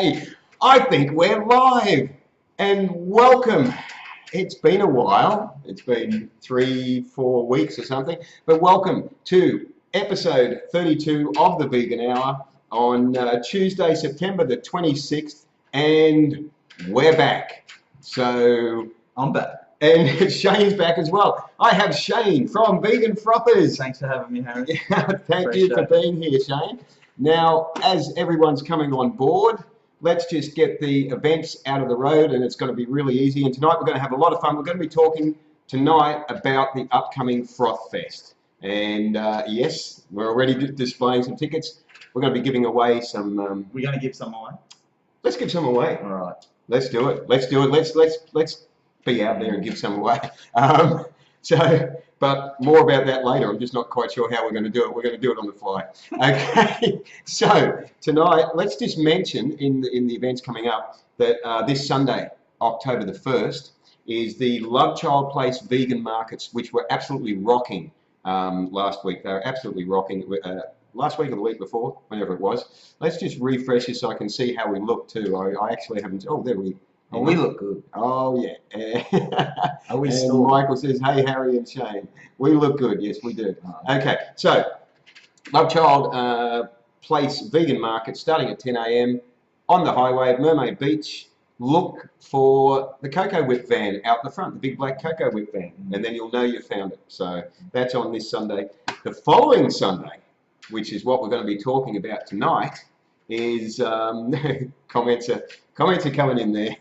Okay, I think we're live, and welcome. It's been a while, it's been 3-4 weeks or something, but welcome to episode 32 of the Vegan Hour on Tuesday, September the 26th, and we're back. So I'm back. And Shane's back as well. I have Shane from Vegan Frothers. Thanks for having me, Harry. Thank you for being here, Shane. Now, as everyone's coming on board, let's just get the events out of the road, and it's going to be really easy. And tonight we're going to have a lot of fun. We're going to be talking tonight about the upcoming Froth Fest. And yes, we're already displaying some tickets. We're going to be giving away some... We're going to give some away? Let's give some away. All right. Let's do it. Let's do it. Let's be out there and give some away. But more about that later. I'm just not quite sure how we're going to do it. We're going to do it on the fly. Okay. So tonight, let's just mention in the events coming up that this Sunday, October the 1st, is the Love Child Place vegan markets, which were absolutely rocking last week. They were absolutely rocking. Last week or the week before, whenever it was. Let's just refresh this so I can see how we look too. I actually haven't. Oh, there we. Oh, we look good. Oh yeah. Are we still? Michael says, "Hey, Harry and Shane, we look good." Yes, we do. Oh. Okay, so Love Child Place vegan market starting at 10 a.m. on the highway at Mermaid Beach. Look for the Cocoa Whip van out the front, the big black Cocoa Whip van, and then you'll know you found it. So that's on this Sunday. The following Sunday, which is what we're going to be talking about tonight, is comments are coming in there.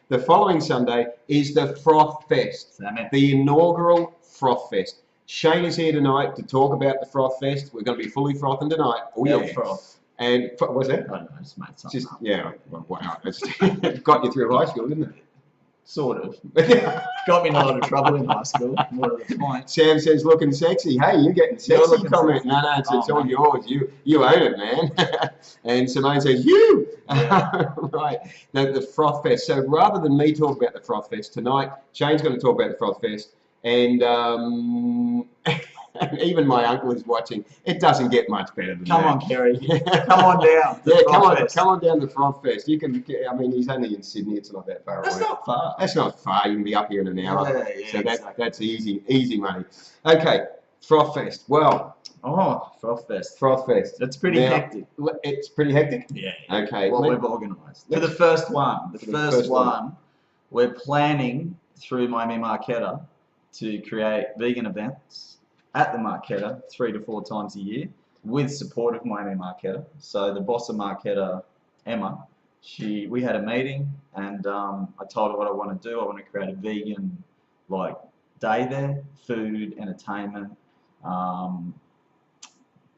The following Sunday is the Froth Fest, the inaugural Froth Fest. Shane is here tonight to talk about the Froth Fest. We're going to be fully frothing tonight. Oh yeah, froth. And what's that? I don't know, just made something up. Yeah, well, wow, it's got you through high school, didn't it? Sort of. Got me in a lot of trouble in high school. What are the points? Sam says, looking sexy. Hey, you're getting sexy comment. No, it's all yours. You own it, man. And Simone says, you. Yeah. Right. No, the Froth Fest. So rather than me talk about the Froth Fest tonight, Shane's going to talk about the Froth Fest. And even my uncle is watching. It doesn't get much better than that. Come on, Kerry. Come on down. Yeah, come on down to Froth Fest. You can. I mean, he's only in Sydney. It's not that far away. That's not far. That's not far. You can be up here in an hour. Yeah, so exactly. that's easy money. Okay, Froth Fest. Well. Oh, Froth Fest. Froth Fest. It's pretty hectic. It's pretty hectic. Yeah. Okay. What we've organised for the first one. The first one, we're planning through Miami Marketta to create vegan events at the Marketta 3 to 4 times a year with support of Miami Marketta. So the boss of Marketta, Emma, we had a meeting, and I told her what I want to do. I want to create a vegan day there, food, entertainment,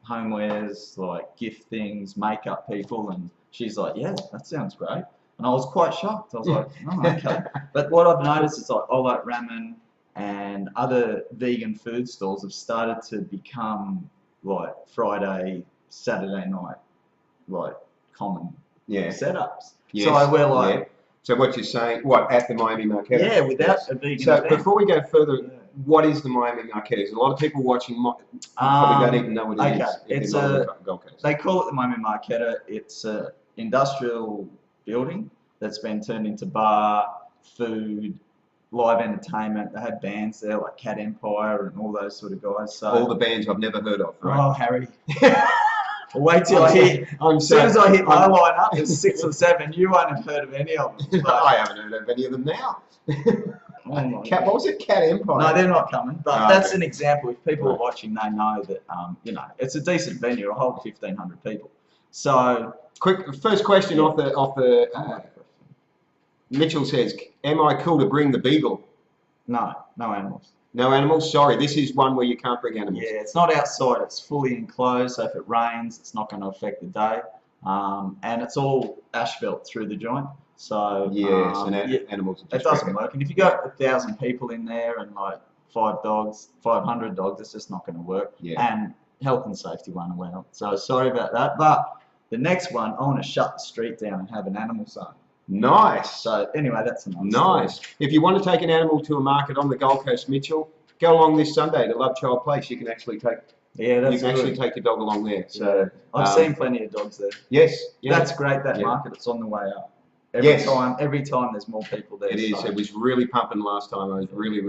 homewares, gift things, makeup people, and she's like, yeah, that sounds great. And I was quite shocked. I was like, oh, okay. But what I've noticed is ramen and other vegan food stalls have started to become Friday, Saturday night, common setups. Yes. So we're So what you're saying, at the Miami Marketta? Yeah, without a vegan event. Before we go further, what is the Miami Marketta? There's a lot of people watching probably don't even know what it is. They call it the Miami Marketta. It's an industrial building that's been turned into bar, food, live entertainment. They had bands there like Cat Empire and all those sort of guys. So all the bands I've never heard of. Right? Oh, Harry. Wait till as soon as I hit my lineup, there's 6 or 7. You won't have heard of any of them. I haven't heard of any of them now. What was it? Cat Empire? No, they're not coming. But that's an example. If people are watching, they know that it's a decent venue. It'll hold 1,500 people. So quick first question off the. Mitchell says, am I cool to bring the beagle? No animals. No animals? Sorry, this is one where you can't bring animals. Yeah, it's not outside. It's fully enclosed, so if it rains, it's not going to affect the day. And it's all asphalt through the joint. So yes, animals are just it doesn't work. And if you got 1,000 people in there and 500 dogs, it's just not going to work. Yeah. And health and safety won't allow it. So sorry about that. But the next one, I want to shut the street down and have an animal zone. Nice. So anyway, that's nice. If you want to take an animal to a market on the Gold Coast, Mitchell, go along this Sunday to Love Child Place. You can actually take Yeah, that's You can actually good. take your dog along there. So I've seen plenty of dogs there. yes, yeah. That's great. That Yeah. market, it's on the way up. Yes. Every time there's more people there. It is. So. It was really pumping last time. I was really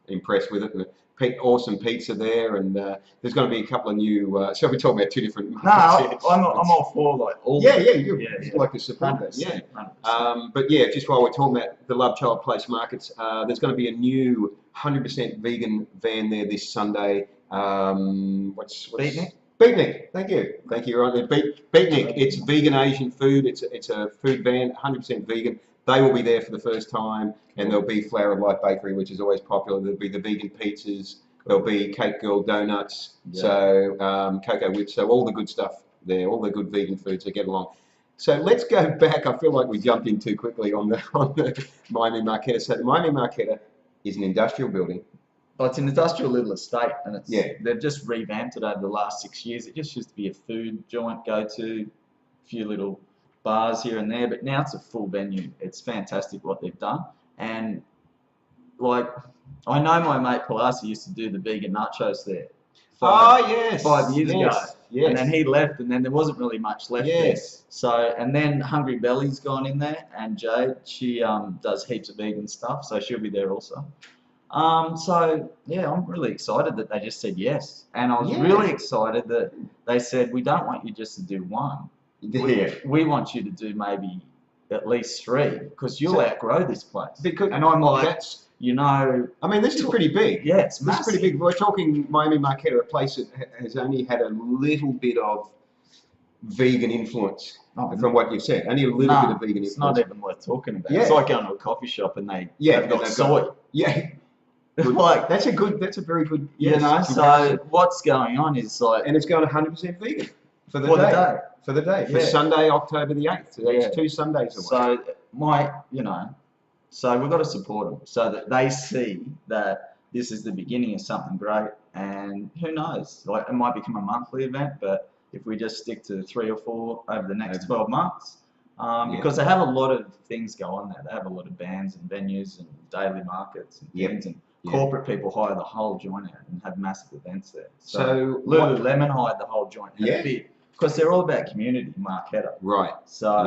impressed with it. Awesome pizza there, and there's going to be a couple of new. So we're talking about two different. No, I'm all for like all. Yeah, you're like the support that. 100%, Yeah. 100%. But yeah, just while we're talking about the Love Child Place markets, there's going to be a new 100% vegan van there this Sunday. What's Beatnik? Beatnik. Thank you. Right there, Beatnik. It's vegan Asian food. It's a food van, 100% vegan. They will be there for the first time, and there'll be Flower of Life Bakery, which is always popular. There'll be the vegan pizzas. There'll be Cake Girl donuts. Yeah. So cocoa whips. So all the good stuff there, all the good vegan food. So get along. So let's go back. I feel like we jumped in too quickly on the Miami Marketta. So the Miami Marketta is an industrial building. Well, it's an industrial little estate, and they've just revamped it over the last 6 years. It just used to be a food joint, go-to, a few little bars here and there, but now it's a full venue. It's fantastic what they've done, and like I know my mate Palasi used to do the vegan nachos there. 5 years ago. Yes. And then he left, and then there wasn't really much left there. So, and then Hungry Belly's gone in there, and Jade, she does heaps of vegan stuff, so she'll be there also. So yeah, I'm really excited that they just said yes, and I was really excited that they said we don't want you just to do one. We want you to do maybe at least 3, because you'll outgrow this place. And I'm like, you know, I mean, this is pretty big. Yeah, it's massive. This is pretty big. We're talking Miami Marketta, a place that has only had a little bit of vegan influence. From what you've said, only a little bit of vegan influence. It's not even worth talking about. It's like going to a coffee shop and they've got soy. Like that's a very good. You know, so what's going on is like, and it's going 100% vegan for the day. For the day. For Sunday, October the 8th. So that's 2 Sundays away. So so we've got to support them so that they see that this is the beginning of something great, and who knows, like it might become a monthly event, but if we just stick to 3 or 4 over the next 12 months, because they have a lot of things go on there. They have a lot of bands and venues and daily markets and things, and corporate people hire the whole joint out and have massive events there. So Lululemon hired the whole joint out a bit, because they're all about community, Marketta. Right. So,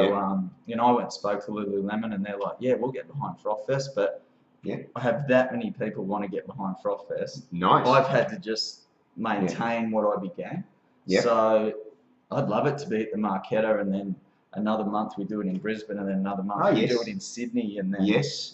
you know, I went and spoke to Lululemon, and they're like, yeah, we'll get behind Froth Fest, but I have that many people want to get behind Froth Fest. Nice. I've had to just maintain what I began. So I'd love it to be at the Marketta, and then another month we do it in Brisbane, and then another month we do it in Sydney, and then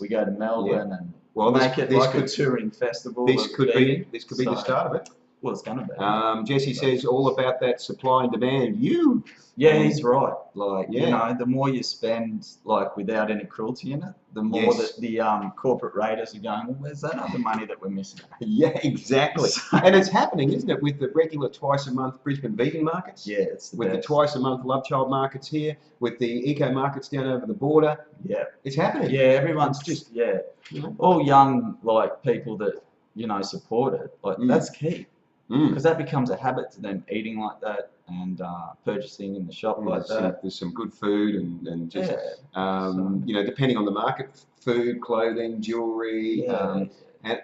we go to Melbourne and make it like a touring festival. This could be the start of it. Well, it's going to be. Jesse says all about that supply and demand. He's right. Like, you know, the more you spend, like, without any cruelty in it, the more that the corporate raiders are going, well, where's that other money that we're missing? Yeah, exactly. And it's happening, isn't it, with the regular twice-a-month Brisbane vegan markets? Yeah, it's the with the twice-a-month Love Child markets here, with the eco markets down over the border. Yeah. It's happening. Yeah, everyone's just, you know, all young, like, people that, you know, support it. Like, that's key. Because that becomes a habit to them, eating like that and purchasing in the shop like that. There's some good food and just, you know, depending on the market, food, clothing, jewellery,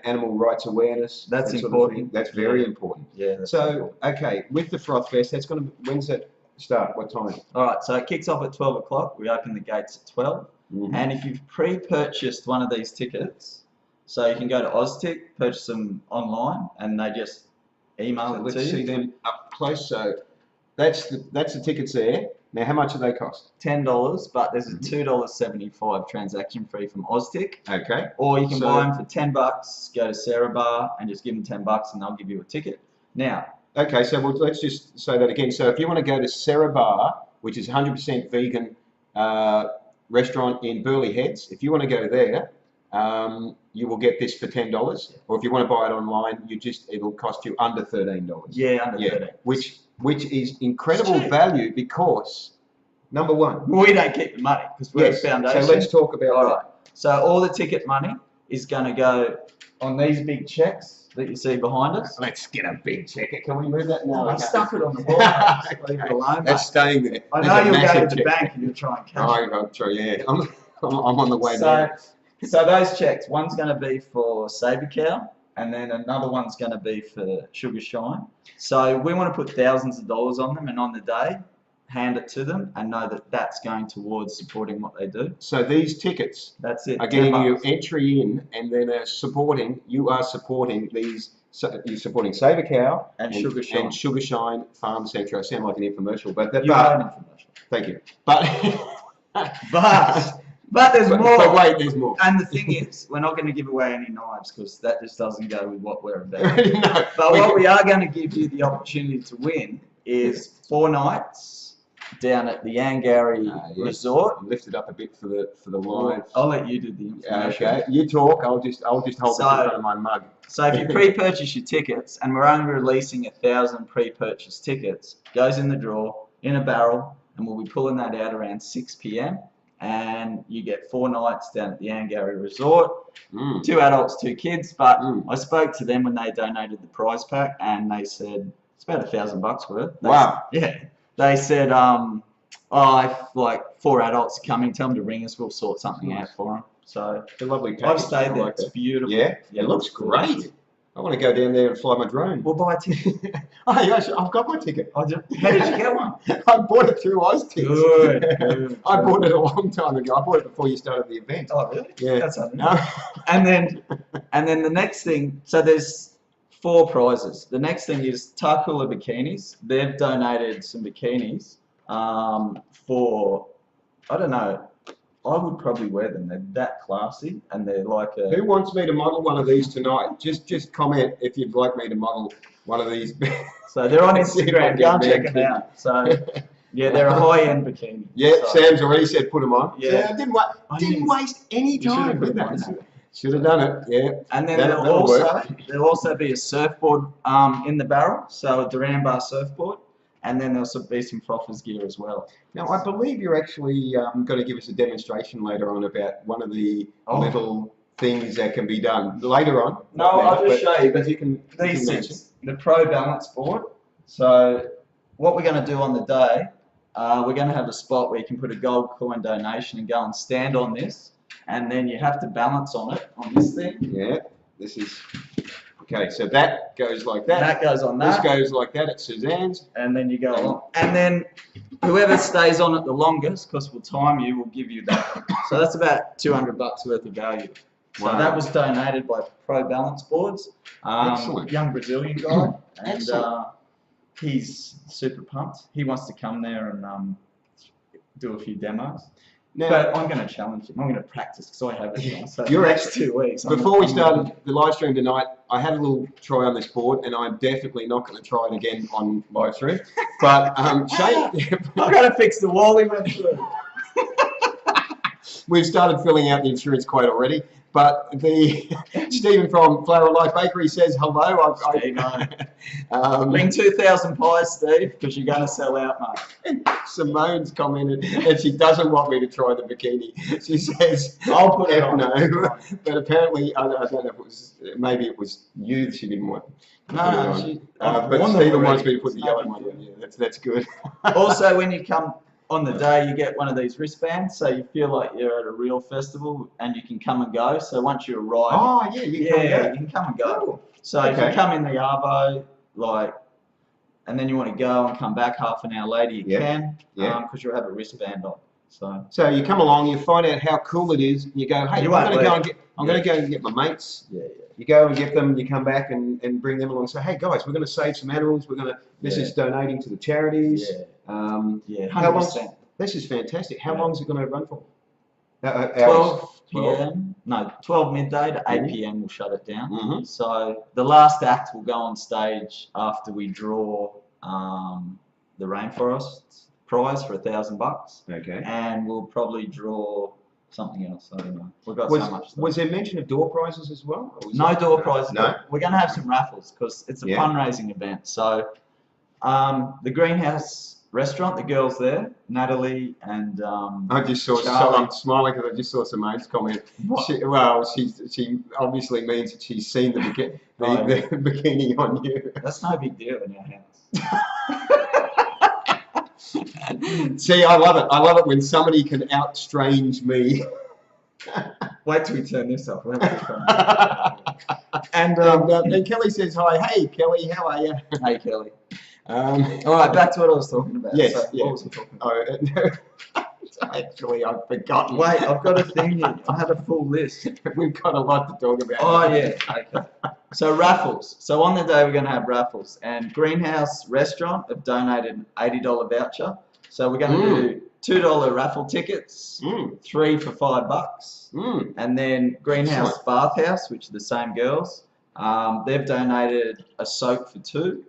animal rights awareness. That's important. Sort of thing. That's very important. Yeah. So, okay, with the Froth Fest, that's going to, when's that start? What time? All right, so it kicks off at 12 o'clock. We open the gates at 12. And if you've pre-purchased one of these tickets, so you can go to Oztick, purchase them online, and they just email it to you. Let's see them up close. So that's the tickets there. Now, how much do they cost? $10, but there's a $2.75 transaction fee from Oztick. Okay. Or you can buy them for $10. Go to Sarah Bar and just give them $10, and they'll give you a ticket. Now. Okay, so let's just say that again. So if you want to go to Sarah Bar, which is 100% vegan restaurant in Burleigh Heads, if you want to go there, you will get this for $10, or if you want to buy it online, it'll cost you under $13. Yeah, under $13. Which is incredible value, because number one, we don't keep the money because we're a foundation. So let's talk about that. So all the ticket money is going to go on these big checks that you see behind us. Let's get a big checker. Can we move that now? I stuck it on the wall. Leave it alone. That's staying there. I know you'll go to the bank and you'll try and cash it. I'm sure, I'm on the way there. So those checks, one's going to be for Sabre Cow, and then another one's going to be for Sugar Shine. So we want to put thousands of dollars on them, and on the day, hand it to them and know that that's going towards supporting what they do. So these tickets That's it. are getting you entry in, and then you are supporting these. So you're supporting Save a Cow and Sugar Shine. And Sugar Shine Farm Centre. I sound like an infomercial, but you are an infomercial. Thank you. But but there's more. But wait, there's more. And the thing is, we're not going to give away any knives because that just doesn't go with what we're about. No, but what we are going to give you the opportunity to win is 4 nights down at the Angary Resort. Lift it up a bit for the live. I'll let you do the information. Okay, you talk. I'll just hold this in front of my mug. So if you pre-purchase your tickets, and we're only releasing 1,000 pre-purchase tickets, goes in the drawer in a barrel, and we'll be pulling that out around 6 p.m. And you get 4 nights down at the Angary Resort. 2 adults, 2 kids. But I spoke to them when they donated the prize pack, and they said it's about $1,000 worth. Wow. Yeah. They said, if like 4 adults are coming, tell them to ring us. We'll sort something out for them. So it's a lovely package. I've stayed there. It's beautiful. Yeah, it looks great. I want to go down there and fly my drone. We'll buy a ticket. Oh, yeah, I've got my ticket. How did you get one? I bought it through Oztickets. Good. I bought it a long time ago. I bought it before you started the event. Oh, really? Yeah. That's and then the next thing. So there's 4 prizes. The next thing is Tarkula bikinis. They've donated some bikinis for, I don't know, I would probably wear them. They're that classy, and they're like a... Who wants me to model one of these tonight? Just comment if you'd like me to model one of these. So they're on Instagram. Go and check them out. So yeah, they're a high-end bikini. Yeah, so. Sam's already said put them on. Yeah, I didn't waste any time with that. Should have done it. Yeah. And then there'll also be a surfboard in the barrel, so a Duran Bar surfboard. And then there'll be some Frothers gear as well. Now, I believe you're actually going to give us a demonstration later on about one of the little things that can be done later on. No, I'll just show you. But you can these things, the Pro Balance board. So what we're going to do on the day, we're going to have a spot where you can put a gold coin donation and go and stand on this, and then you have to balance on it on this thing. Yeah, this is. Okay, so that goes like that. That goes on that. This goes like that at Suzanne's. And then you go along. And then whoever stays on it the longest, because we'll time you, will give you that. So that's about $200 worth of value. So that was donated by Pro Balance Boards. Excellent. Young Brazilian guy. And Excellent. He's super pumped. He wants to come there and do a few demos. Now, but I'm going to challenge him. I'm going to practice because I haven't done. So you're the next 2 weeks. Before we started the live stream tonight, I had a little try on this board, and I'm definitely not going to try it again on live stream. But Shane, I've got to fix the wall he went through. We've started filling out the insurance quote already. But Stephen from Flower Life Bakery says hello. Bring 2,000 pies, Steve, because you're going to sell out, mate. Simone's commented that she doesn't want me to try the bikini. She says, I'll put it on. No. But apparently, I don't know if it was, maybe it was you she didn't want. No, but Stephen wants me to put the yellow one on. Yeah, that's good. Also, when you come on the day, you get one of these wristbands, so you feel like you're at a real festival and you can come and go. So once you arrive, you can come and go. Cool. So if you come in the Arvo, and then you want to go and come back half an hour later, you can, because you'll have a wristband on. So you come along, you find out how cool it is, and you go, hey, I'm going to go and get my mates. You go and get them, you come back and bring them along and say, hey guys, we're going to save some animals, this is donating to the charities. 100%. This is fantastic. How long is it going to run for? 12 p.m. No, 12 midday to 8 p.m. we'll shut it down. So the last act will go on stage after we draw the Rainforest prize for $1,000. Okay. And we'll probably draw something else. I don't know. We've got so much stuff. Was there mention of door prizes as well? No door prizes. No. We're going to have some raffles because it's a fundraising event. So the Greenhouse Restaurant, the girls there, Natalie and I just saw. I'm smiling because I just saw Simone's comment. She obviously means that she's seen the bikini on you. That's no big deal in our house. See, I love it. I love it when somebody can outstrange me. Wait till we turn this off. We'll have to And then Kelly says, hi. Hey, Kelly, how are you? Hey, Kelly. All right, back to what I was talking about. Yes, so, yeah. What was I talking about? Actually, I've forgotten. Wait, I've got a thing here. I had a full list. We've got a lot to talk about. Oh, yeah. Okay. So, raffles. So, on the day, we're going to have raffles. And Greenhouse Restaurant have donated an $80 voucher. So, we're going to do $2 raffle tickets, 3 for $5. And then Greenhouse Bathhouse, which are the same girls, they've donated a soak for 2.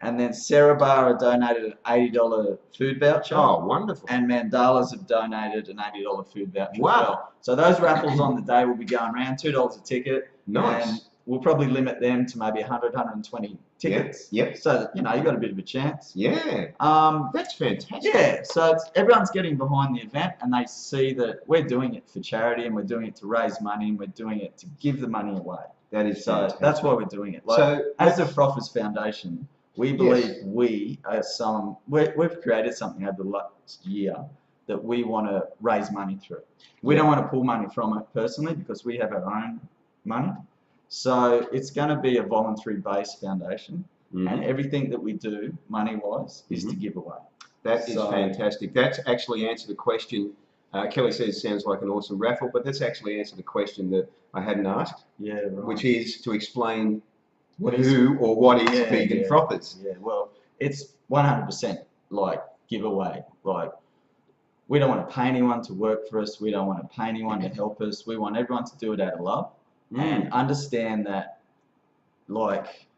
And then Sarah Bar donated an $80 food voucher. Oh, wonderful. And Mandalas have donated an $80 food voucher Wow. as well. So those raffles on the day will be going around, $2 a ticket. Nice. And we'll probably limit them to maybe 100, 120 tickets. Yep. So that, you've got a bit of a chance. Yeah. That's fantastic. Yeah, so everyone's getting behind the event and they see that we're doing it for charity and we're doing it to raise money and we're doing it to give the money away. That is so fantastic. that's why we're doing it. Like, so, as the Froth Foundation, we believe we've created something over the last year that we want to raise money through. We don't want to pull money from it personally because we have our own money. So it's going to be a voluntary-based foundation, and everything that we do, money-wise, is to give away. That is fantastic. That's actually answered the question. Kelly says sounds like an awesome raffle, but that's actually answered the question that I hadn't asked, which is to explain what is vegan frothers. Yeah, well, it's 100% like giveaway. Like, we don't want to pay anyone to work for us. We don't want to pay anyone to help us. We want everyone to do it out of love and understand that, like,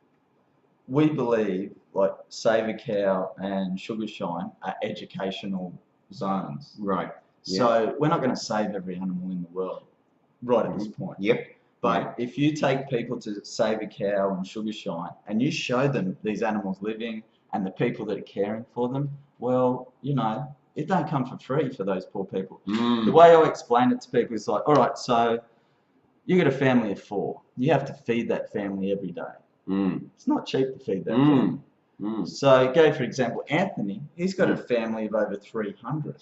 we believe like Save a Cow and Sugar Shine are educational zones. Right. So we're not going to save every animal in the world right at this point. Yep. But if you take people to Save a Cow and Sugar Shine and you show them these animals living and the people that are caring for them, well, it don't come for free for those poor people. The way I explain it to people is like, all right, so you got a family of 4. You have to feed that family every day. It's not cheap to feed that family. So go, for example, Anthony, he's got a family of over 300.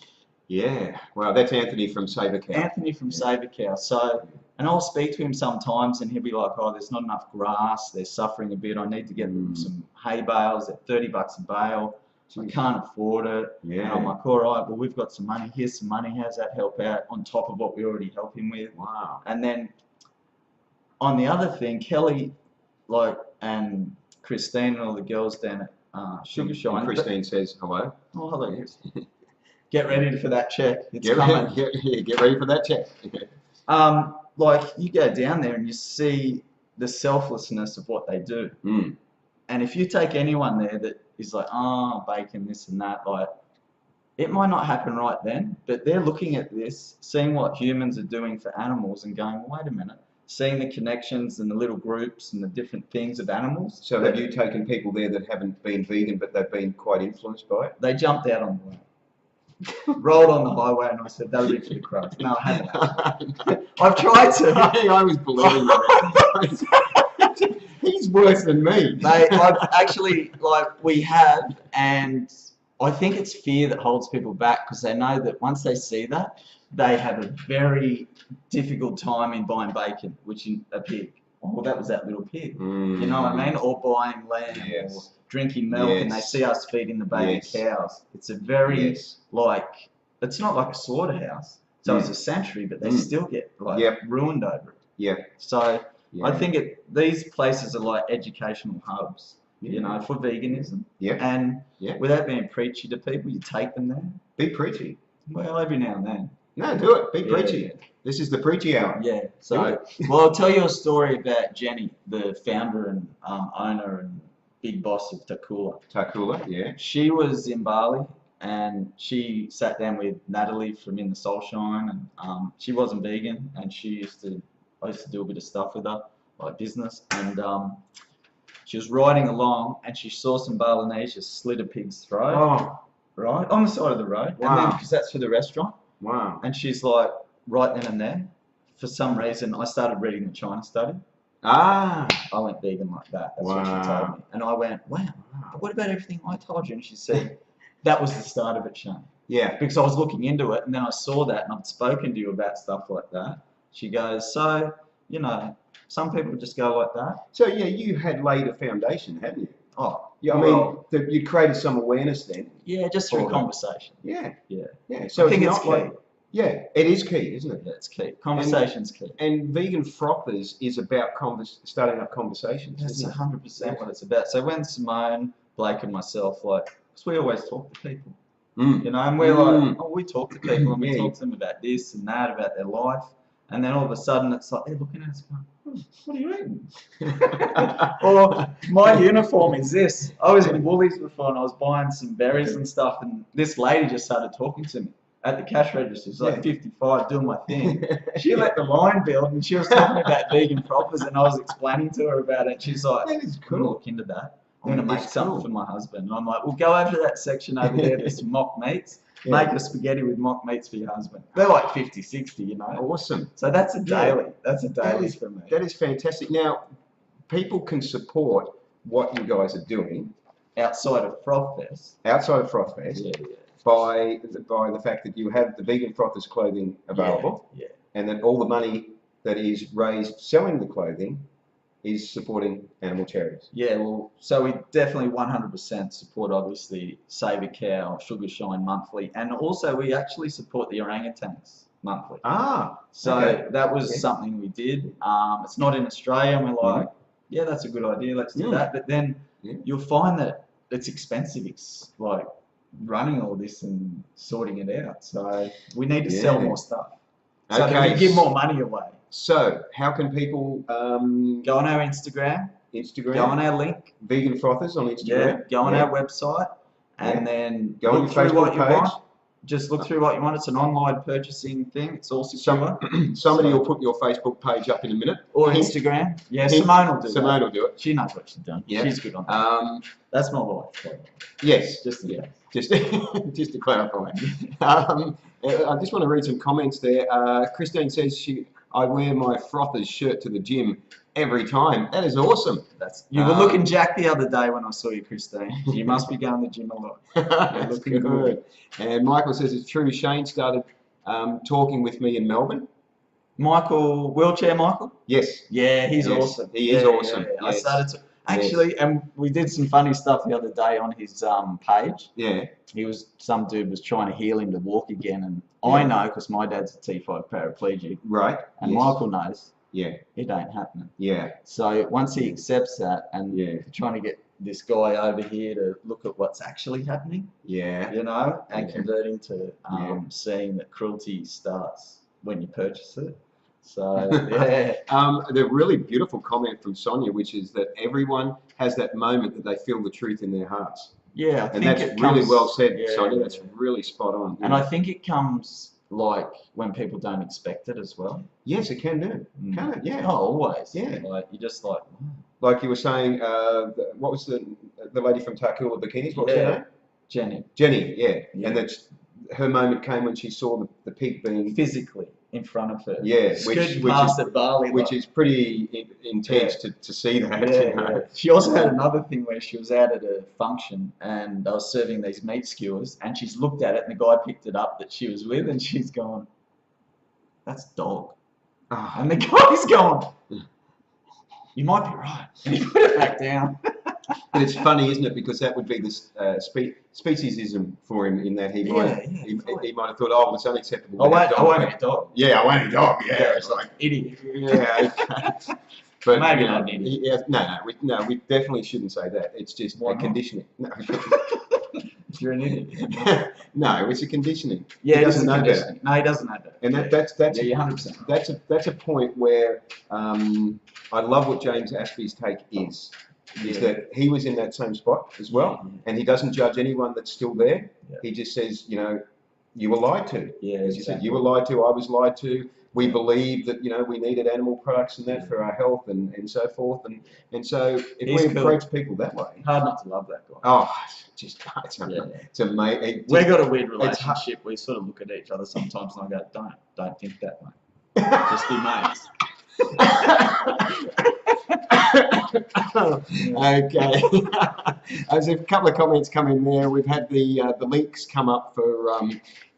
Yeah. Wow, that's Anthony from Save a Cow. Anthony from Save a Cow. So, and I'll speak to him sometimes and he'll be like, oh, there's not enough grass, they're suffering a bit, I need to get them some hay bales at $30 a bale, I can't afford it. And I'm like, all right, well, we've got some money, here's some money, how's that help out on top of what we already help him with? Wow. And then on the other thing, Kelly, and Christine and all the girls down at Sugar Shine. And Christine says hello. Oh, hello, Christine. Get ready for that check. It's get coming. Get ready for that check. You go down there and you see the selflessness of what they do. And if you take anyone there that is like, oh, bacon, this and that, like, it might not happen right then, but they're looking at this, seeing what humans are doing for animals and going, well, wait a minute, seeing the connections and the little groups and the different things of animals. So have you taken people there that haven't been vegan, but they've been quite influenced by it? They jumped out on the way. Rolled on the highway and I said, that'll be for the crows. No, I haven't. I've tried to. I was believing that. He's worse than me. I've actually, we have, and I think it's fear that holds people back because they know that once they see that, they have a very difficult time in buying bacon, which is a pig. Oh, that was that little pig. You know what I mean? Or buying lamb or drinking milk and they see us feeding the baby cows. It's a very, it's not like a slaughterhouse. So it's a sanctuary, but they still get ruined over it. Yeah. So I think these places are like educational hubs, for veganism. Yeah. And without being preachy to people, you take them there. Be preachy. Well, every now and then. No, do it. Be preachy. This is the preachy hour. Yeah. So, well, I'll tell you a story about Jenny, the founder and owner and big boss of Takula. Takula, yeah. She was in Bali and she sat down with Natalie from In the Soul Shine, and she wasn't vegan, and I used to do a bit of stuff with her, like business, and she was riding along and she saw some Balinese slit a pig's throat, right on the side of the road, and then because that's for the restaurant. Wow. And she's like, right then and there, for some reason, I started reading the China study. I went vegan like that. That's what she told me. And I went, wow, but what about everything I told you? And she said, that was the start of it, Shane. Yeah. Because I was looking into it, and then I saw that, and I've spoken to you about stuff like that. She goes, so, you know, some people just go like that. So yeah, you had laid a foundation, hadn't you? Oh, Yeah, I mean, you created some awareness then. yeah, just through for that. conversation. Yeah. Yeah. Yeah. So I think it's not key. like, yeah, it is key, isn't it? Yeah, it's key. Conversation's key. And vegan frothers is about starting up conversations. That's isn't it? 100% what it's about. So when Simone, Blake, and myself, like, 'cause we always talk to people, Mm. you know, and we're like, oh, we talk to people and we Yeah. talk to them about this and that, about their life, and then all of a sudden it's like they're looking at us going, what are you eating? Or my uniform is this. I was in Woolies before and I was buying some berries and stuff, and this lady just started talking to me at the cash register. She's like 55, doing my thing. She let the line build and she was talking about vegan frothers, and I was explaining to her about it. She's like, That is I'm going to cool. look into that. I'm going to make It's something cool. for my husband. And I'm like, well, go over to that section over there. There's some mock meats. Make a spaghetti with mock meats for your husband. They're like 50, 60, you know. Awesome. So that's a daily. Yeah. That's a daily is- for me. That is fantastic. Now, people can support what you guys are doing Outside of Froth Fest. outside of Froth Fest Yeah, by the fact that you have the vegan frothers clothing available, Yeah. and that all the money that is raised selling the clothing is supporting animal charities. Yeah, well, so we definitely 100% support, obviously, Save a Cow, Sugar Shine monthly, and also we actually support the orangutans monthly. Ah, So okay. that was Okay. something we did. It's not in Australia, and we're like, yeah, that's a good idea, let's do that. But then you'll find that it's expensive, like running all this and sorting it out. So we need to sell more stuff. So that we give more money away. So, how can people Go on our Instagram, Instagram, go on our link, vegan frothers on Instagram, go on our website, and then go on look your through Facebook what you page. want. Just look through what you want. It's an online purchasing thing. It's all secure. Somebody will put your Facebook page up in a minute. Or Instagram. Yeah, Simone will do Simone that. will do it. She knows what she's done. Yeah. She's good on that. That's my wife. Yes, Just yeah. just to clarify. I just want to read some comments there. Christine says I wear my frothers shirt to the gym every time. That is awesome. You were looking jacked the other day when I saw you, Christine. You must be going to the gym a lot. That's looking good. And Michael says it's true. Shane started talking with me in Melbourne. Michael, wheelchair Michael? Yes. Yeah, he's Yes, awesome. he is awesome. Yeah. I Yes. started to actually, and we did some funny stuff the other day on his page. Yeah. Some dude was trying to heal him to walk again, and I know because my dad's a T5 paraplegic, Right. and Yes. Michael knows Yeah. it ain't happening. Yeah. So once he accepts that, and Yeah. trying to get this guy over here to look at what's actually happening, Yeah. you know, and Yeah. converting to Yeah. seeing that cruelty starts when you purchase it. So yeah. The really beautiful comment from Sonia, which is that everyone has that moment that they feel the truth in their hearts. Yeah, I And think that's it really comes, well said, yeah, Sonia. yeah. That's really spot on. And I think it comes like when people don't expect it as well. Yes, it can do. Mm. Can it? Yeah. Oh, always. Yeah. Like you're just like, Like you were saying, what was the lady from Tarcoola Bikinis? What was her name? Jenny. Jenny, yeah. Yeah. And that's her moment came when she saw the pig being Physically in front of her. Yeah, Scooting past at Bali. which is pretty intense to see that. Yeah, you know. yeah. She also had another thing where she was out at a function and I was serving these meat skewers and she's looked at it and the guy picked it up that she was with and she's gone, that's dog. Ah. And the guy's gone, you might be right. And he put it back down. But it's funny, isn't it? Because that would be this speciesism for him in that he might he might have thought, oh, it's unacceptable. I won't be a dog. Yeah, I won't be a dog. Yeah, it's like idiot. yeah. Okay. But Maybe you know, not an idiot. yeah, we definitely shouldn't say that. It's just Why a not? conditioning. No. You're an idiot. No, it's a conditioning. Yeah, he doesn't know that. conditioning. No, he doesn't know that. And that's yeah, you're 100%. that's a point where I love what James Ashby's take is that he was in that same spot as well, and he doesn't judge anyone that's still there. Yeah. He just says, you know, you were lied to. Yeah, As you said, you were lied to. I was lied to. We believed that we needed animal products and that for our health and so forth, and so if He's we cool. approach people that way, Hard not to love that guy. oh, it's Yeah. amazing. We've got a weird relationship. We sort of look at each other sometimes and I go, don't think that way. Just be mates. Okay. There's a couple of comments come in there. We've had the links come up for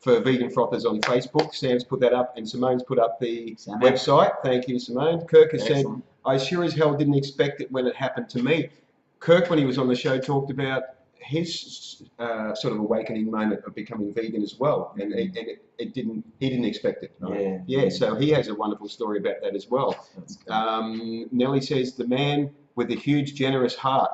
for Vegan Frothers on Facebook. Sam's put that up, and Simone's put up the website. Thank you, Simone. Kirk has said, I sure as hell didn't expect it when it happened to me. Kirk, when he was on the show, talked about his sort of awakening moment of becoming vegan as well, and he didn't expect it. Right? Yeah. So he has a wonderful story about that as well. Nellie says, the man with a huge, generous heart.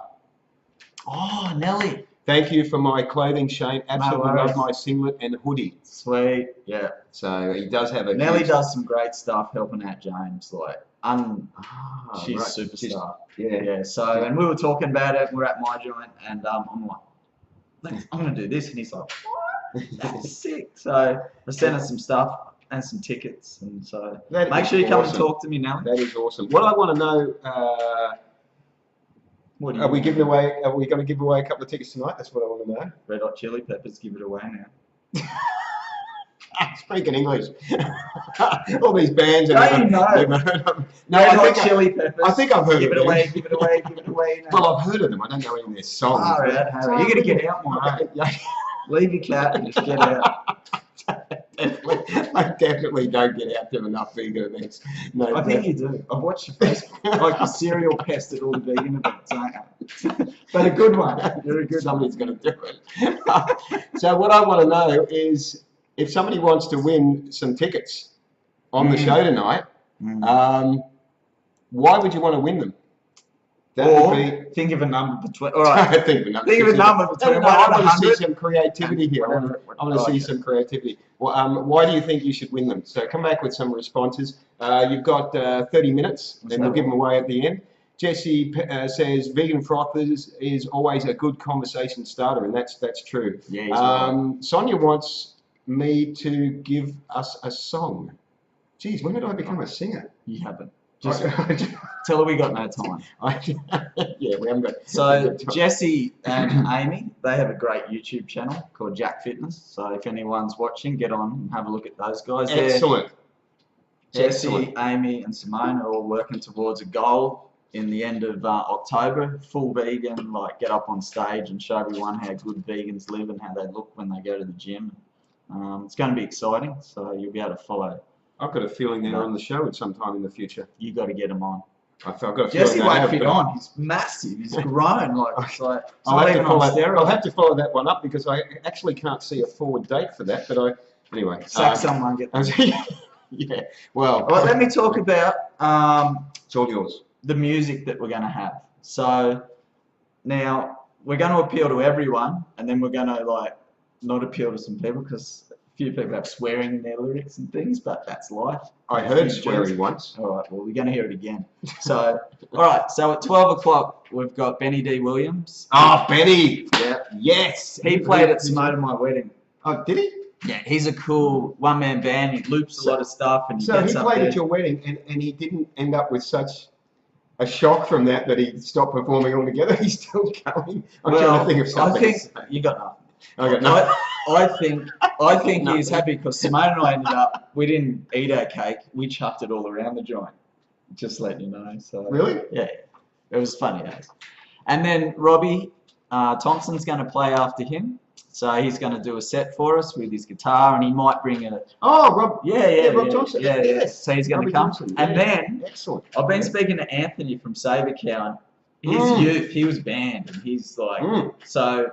Oh, Nellie. Thank you for my clothing, Shane. Absolutely love my singlet and hoodie. Sweet. Yeah. So he does have a. Nellie does some great stuff helping out James. Like, she's a superstar. Yeah. So, and we were talking about it. We're at my joint, and I'm like, I'm gonna do this, and he's like, what? That's sick. So I sent her some stuff and some tickets, and so make sure you come and talk to me, Nellie. That is awesome. What I want to know. Are we giving away? Are we going to give away a couple of tickets tonight? That's what I want to know. Red Hot Chili Peppers give it away now. Speaking English. All these bands. No, you know. No, Red Hot Chili Peppers. I think I've heard give of it them. away. Give it away. Give it away. Well, I've heard of them. I don't know any of their songs. All right, Harry. You're going to get out, mate. Leave your cat and just get out. I definitely don't get out to enough vegan events. No, I think you do. I've watched your Facebook. Like a serial pest at all the vegan events, aren't you? But a good one. You're a good Somebody's going to do it. So what I want to know is if somebody wants to win some tickets on the show tonight, why would you want to win them? Think of a number between. All right. think of a number between. I want to see some creativity here. I want to see some creativity. Well, why do you think you should win them? So come back with some responses. You've got 30 minutes, and we'll give them away at the end. Jesse says vegan froth is always a good conversation starter, and that's true. Yeah, right. Sonia wants me to give us a song. Geez, when did I become a singer? You haven't. Just tell her we got no time. Yeah, we haven't got. So Jesse and Amy, they have a great YouTube channel called Jack Fitness. So if anyone's watching, get on and have a look at those guys. Excellent. Jesse, Amy, and Simone are all working towards a goal in the end of October. Full vegan, like get up on stage and show everyone how good vegans live and how they look when they go to the gym. It's going to be exciting, so you'll be able to follow. I've got a feeling they're on the show at some time in the future. You got to get them on. I've got a Jesse won't fit on. He's massive. He's grown. I'll have to follow that one up because I actually can't see a forward date for that. But anyway. Sack someone. Get them. Yeah. Well. Well, let me talk about. It's all yours. The music that we're going to have. So now we're going to appeal to everyone, and then we're going to not appeal to some people because a few people have swearing in their lyrics and things, but that's life. I heard swearing once. All right, well, we're going to hear it again. So, all right, so at 12 o'clock, we've got Dee Williams. Oh, Benny! Yeah. Yes! He played at Simone and my wedding. Oh, did he? Yeah, he's a cool one-man band. He loops a lot of stuff. And so he played at your wedding, and he didn't end up with such a shock from that he stopped performing altogether. He's still going. I'm trying to think of something. I think you got nothing. I got nothing. I think he's happy because Simone and I ended up, we didn't eat our cake, we chucked it all around the joint. Just letting you know. So really? Yeah. It was funny days. And then Robbie Thompson's going to play after him. So he's going to do a set for us with his guitar, and he might bring a. Oh, Rob. Rob Thompson. Yeah. Yes. So he's going to come. Thompson. And then excellent. I've been speaking to Anthony from Saber Cow. His youth, he was banned, and he's like. So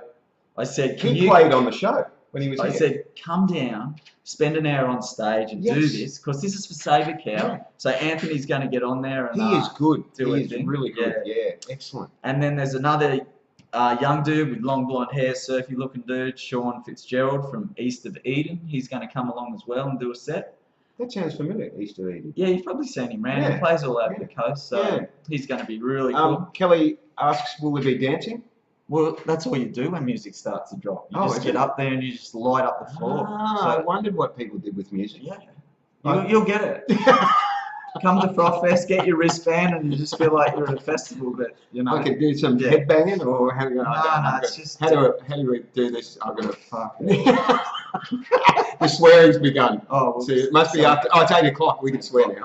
I said, he played on the show when he was here. I said, come down, spend an hour on stage, and do this because this is for Saber Cow. Yeah. So Anthony's going to get on there and. He is good. He is really good. Yeah, excellent. And then there's another. Young dude with long blonde hair, surfy looking dude, Sean Fitzgerald from East of Eden. He's going to come along as well and do a set. That sounds familiar, East of Eden. Yeah, you've probably seen him around. He plays all over the coast, so he's going to be really cool. Kelly asks, will there be dancing? Well, that's all you do when music starts to drop. You just get up there and you just light up the floor. I wondered what people did with music. Yeah, you'll get it. Come to Froth Fest, get your wristband, and you just feel like you're at a festival. But I could do some headbanging, or how do you? No, it's just. How do we do this? I'm gonna fuck. The swearing's begun. Oh, well, so it must be after. Oh, it's 8 o'clock. We can swear now.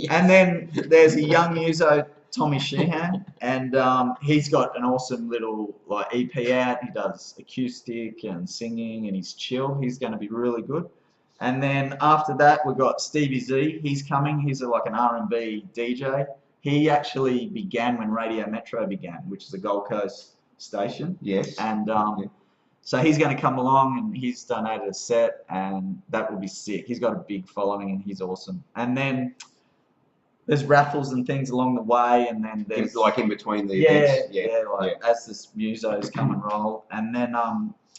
And then there's a young muso, Tommy Sheehan, and he's got an awesome little like EP out. He does acoustic and singing, and he's chill. He's going to be really good. And then after that, we've got Stevie Z. He's coming. He's like an R&B DJ. He actually began when Radio Metro began, which is a Gold Coast station. Yes. And so he's going to come along, and he's donated a set, and that will be sick. He's got a big following, and he's awesome. And then there's raffles and things along the way, and then there's like in between the events. As this musos come and roll. And then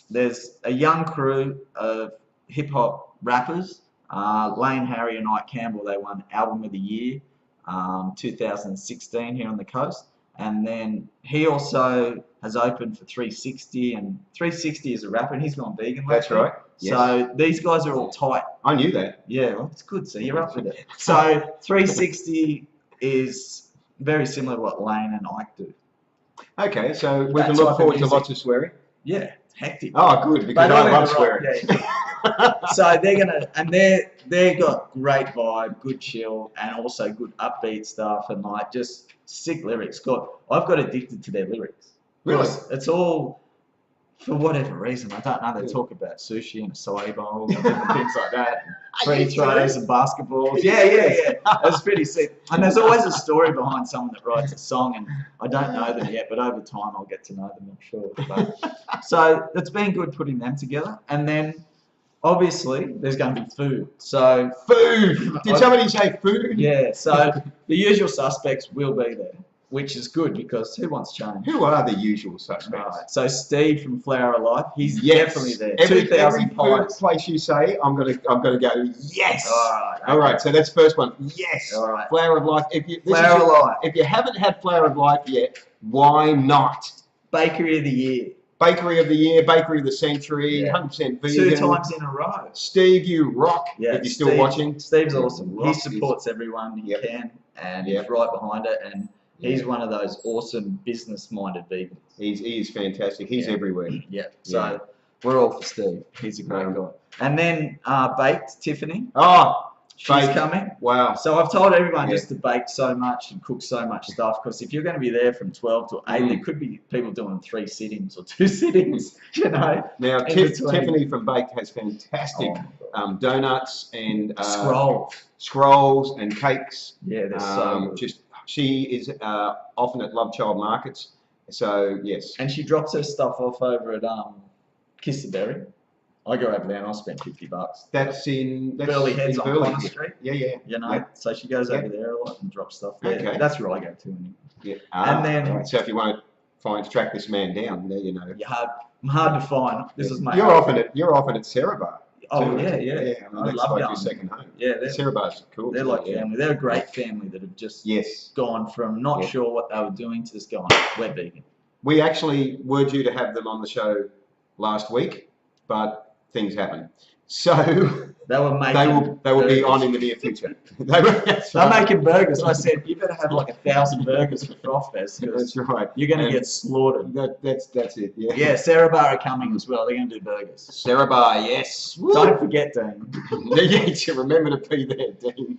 there's a young crew of hip hop rappers. Lane, Harry, and Ike Campbell. They won Album of the Year 2016 here on the coast. And then he also has opened for 360, and 360 is a rapper, and he's gone vegan. That's right. Yes. So these guys are all tight. I knew that. Yeah, well, it's good. So you're up with it. So 360 is very similar to what Lane and Ike do. Okay, so we can look forward to lots of swearing. Yeah, it's hectic. Oh, good, because I love swearing. So they're gonna, and they got great vibe, good chill, and also good upbeat stuff, and like just sick lyrics. God, I've got addicted to their lyrics. Really? It's all, for whatever reason, I don't know, they talk about sushi and acai bowls and different things like that, and free throws and basketballs. Yeah. It's pretty sick. And there's always a story behind someone that writes a song, and I don't know them yet, but over time I'll get to know them, I'm sure. But, so it's been good putting them together. And then obviously there's going to be food. So food! Did somebody say food? Yeah, so the usual suspects will be there, which is good because who wants change? Who are the usual suspects? Right. So Steve from Flower of Life, he's definitely there. Every food place you say, I'm gonna go. Yes. All right. So that's the first one. Yes. All right. Flower of Life. If you haven't had Flower of Life yet, why not? Bakery of the Year. Bakery of the Year, Bakery of the Century, 100% vegan. 2 times in a row. Steve, you rock. Yeah, if you're still watching. Steve's awesome. He supports everyone he can, and he's right behind it. And he's one of those awesome business-minded vegans. He is fantastic. He's everywhere. Yeah. So we're all for Steve. He's a great guy. And then Baked Tiffany. Oh, she's coming. Wow. So I've told everyone just to bake so much and cook so much stuff, because if you're going to be there from 12 to 8, there could be people doing 3 sittings or 2 sittings, you know. Now, Tiffany from Baked has fantastic donuts and scrolls and cakes. Yeah, they're so good. She is often at Love Child markets, so yes. And she drops her stuff off over at Kiss the Berry. I go over there and I'll spend $50. That's Burley Heads on Connor Street. Yeah. You know, so she goes over there a lot and drops stuff there. Okay. That's where I go to. Anyway. Yeah. And then, so if you want to track this man down, there you know. I'm hard to find. This is my. You're often at Sarah Bar. Oh yeah. I mean, I that's love like going. your second home. Yeah, Sarah Bar's cool. They're like family. They're a great family that have just gone from not sure what they were doing to just going, we're vegan. We actually were due to have them on the show last week, but things happened. So they will be on in the near future. They're making burgers. I said you better have like 1,000 burgers for Froth Fest. That's right. You're going to get slaughtered. That's it. Yeah. Yeah, Sarah Bar are coming as well. They're going to do burgers. Sarah Bar, yes. Woo. Don't forget, Dean. You remember to be there, Dean.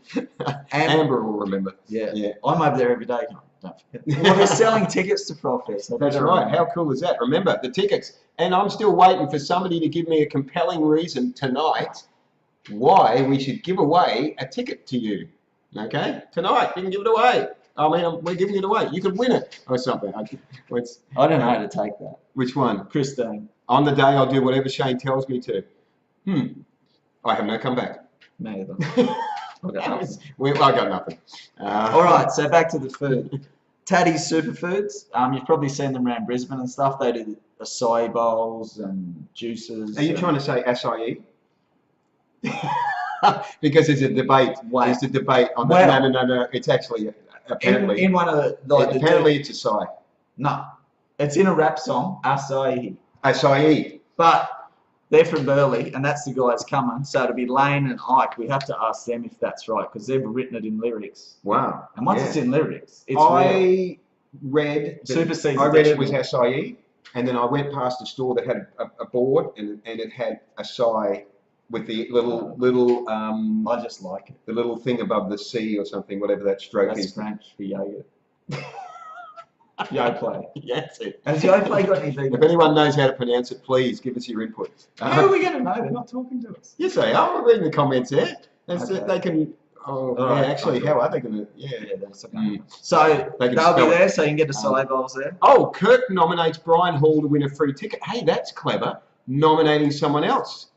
Amber will remember. Yeah. I'm over there every day. Don't forget. Well, they're selling tickets to Froth Fest. That's right. How cool is that? Remember the tickets. And I'm still waiting for somebody to give me a compelling reason tonight why we should give away a ticket to you. Okay? Tonight, you can give it away. I mean, we're giving it away. You could win it or something. I don't know how to take that. Which one? Christine. On the day, I'll do whatever Shane tells me to. I have no comeback. Me either. I got nothing. All right, so back to the food. Taddy's Superfoods. You've probably seen them around Brisbane and stuff. They do acai bowls and juices. Are you trying to say acai? Because it's a debate. It's a debate on that. No. It's actually apparently in one of the apparently it's acai. No, it's in a rap song. Acai. Acai. But they're from Burleigh, and that's the guys coming. So it'll be Lane and Ike. We have to ask them if that's right, because they've written it in lyrics. Wow. And once it's in lyrics, it's I read it was acai, and then I went past a store that had a board, and it had acai with the little I just like it. The little thing above the C or something, whatever that stroke is. That's French for yogurt. Yoplait. That's it. Has Yoplait got any vegan? If anyone knows how to pronounce it, please give us your input. How are we going to know? They're not talking to us. Yes, they are. We're reading the comments there. Okay. They can. Oh, All yeah, right, actually, okay. how are they going to? Yeah. That's okay. So They can they'll be spell it. there, so you can get the side bowls there. Oh, Kirk nominates Brian Hall to win a free ticket. Hey, that's clever. Nominating someone else.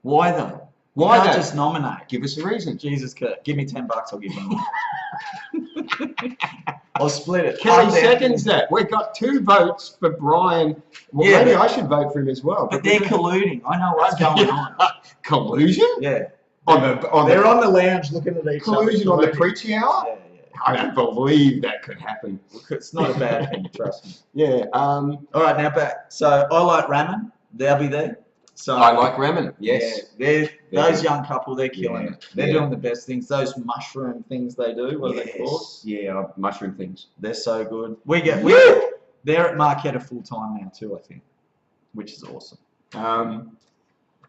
Why though? Why Can't though? just nominate. Give us a reason. Jesus, Kurt, give me $10. I'll give you. I'll split it. Kelly Up there. seconds that. We've got 2 votes for Brian. Well, Yeah, maybe but- I should vote for him as well. But they're colluding. I know what's going on. Collusion? Yeah. They're on the lounge looking at each other. collusion on the preachy hour? Yeah. I don't believe that could happen. It's not a bad thing, trust me. Yeah. All right, now back. So I like ramen. They'll be there. So I like ramen. Yes. Yeah, those Yeah. young couple, they're killing Yeah. it. They're Yeah. doing the best things. Those mushroom things they do, what are they called? Yeah, mushroom things. They're so good. They're at Marketta full time now too, I think, which is awesome.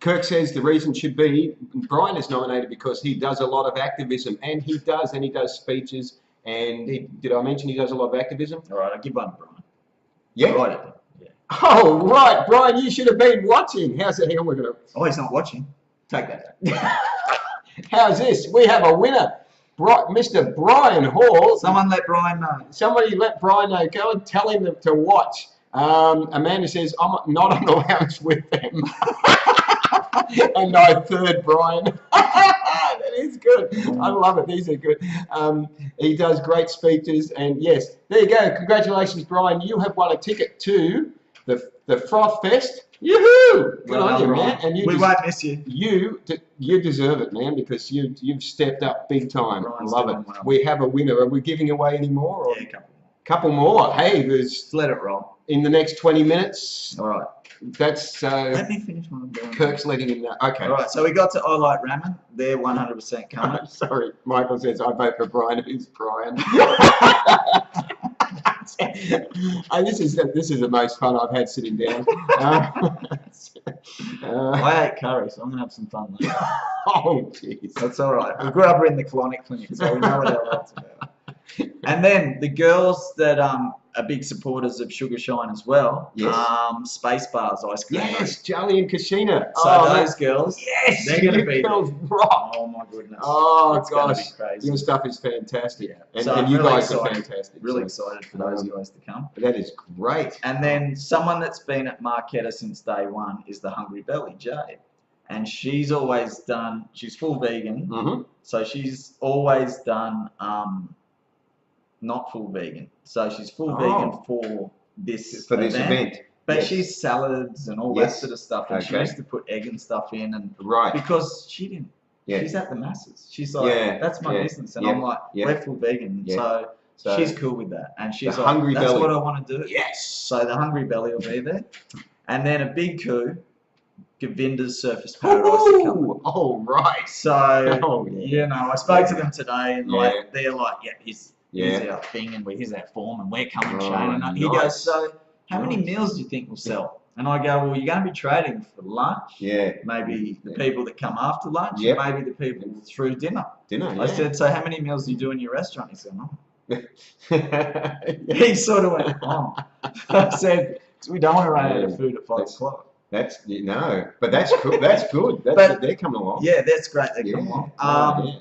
Kirk says the reason should be Brian is nominated because he does a lot of activism, and he does speeches, and did I mention he does a lot of activism? All right, I'll give one to Brian. Yeah. Right. Yeah. Oh, right, Brian, you should have been watching. How's the hell we're gonna? Oh, he's not watching. Take that. How's this? We have a winner, Mr. Brian Hall. Someone let Brian know. Somebody let Brian know. Go and tell him to watch. Amanda says I'm not on the lounge with them. And I third Brian. That is good. I love it. These are good. He does great speeches, and yes, there you go. Congratulations, Brian. You have won a ticket to the Froth Fest. Yoo-hoo! Good on you, man. And we won't miss you. You deserve it, man, because you've stepped up big time. Brian's I love it. doing well. We have a winner. Are we giving away any more? Or? Yeah, a couple more. Couple more. Hey, there's Just let it roll. in the next 20 minutes. All right. That's Let me finish what I'm doing. Kirk's letting him know. Okay. All right, so we got to I Like Ramen. They're 100% coming. Sorry, Michael says I vote for Brian. Who's Brian? This is the most fun I've had sitting down. I ate curry, so I'm going to have some fun later. Oh, jeez. That's all right. We grew up in the colonic clinic, so we know what our life's about. And then the girls that are big supporters of Sugar Shine as well. Yes. Space Bars Ice Cream. Yes, Charlie and Kashina. So those girls, yes, they're going to you be girls rock. Oh my goodness. Oh It's gonna gosh, be crazy. your stuff is fantastic, Yeah. and you really guys are excited. fantastic. Really so, excited for those guys to come. that is great. And then someone that's been at Marketta since day one is the Hungry Belly, Jade. And she's always done, she's full vegan, Mm-hmm. so she's always done not full vegan. So she's full vegan for this event. But yes. she's salads and all Yes. that sort of stuff. And she Okay. used to put egg and stuff in, and Right. because she didn't. Yeah. She's at the masses. She's like, Yeah, that's my yeah, business. And yeah, I'm like, yeah. we're full vegan. Yeah. So she's cool with that. And she's The like, Hungry that's Belly. what I want to do. Yes. So the Hungry Belly will be there. And then a big coup, Govinda's Surface Paradise are coming. Ooh, oh, right. So, Oh, yeah. you know, I spoke to them today, and Yeah. like they're like, yeah, here's Yeah. our thing, and here's our form, and we're coming, Oh, Shane. And he nice. goes, so how many Nice. meals do you think we'll sell? And I go, well, you're going to be trading for lunch. Yeah. Maybe the Yeah. people that come after lunch, Yep. and maybe the people through dinner. Dinner. I said, so how many meals do you do in your restaurant? He said, oh. Yeah. He sort of went, oh. I said, we don't want to run out of food at 5 o'clock. That's no, but that's cool. That's good. That's But- they're coming along. Yeah, that's great. They Yeah. come along.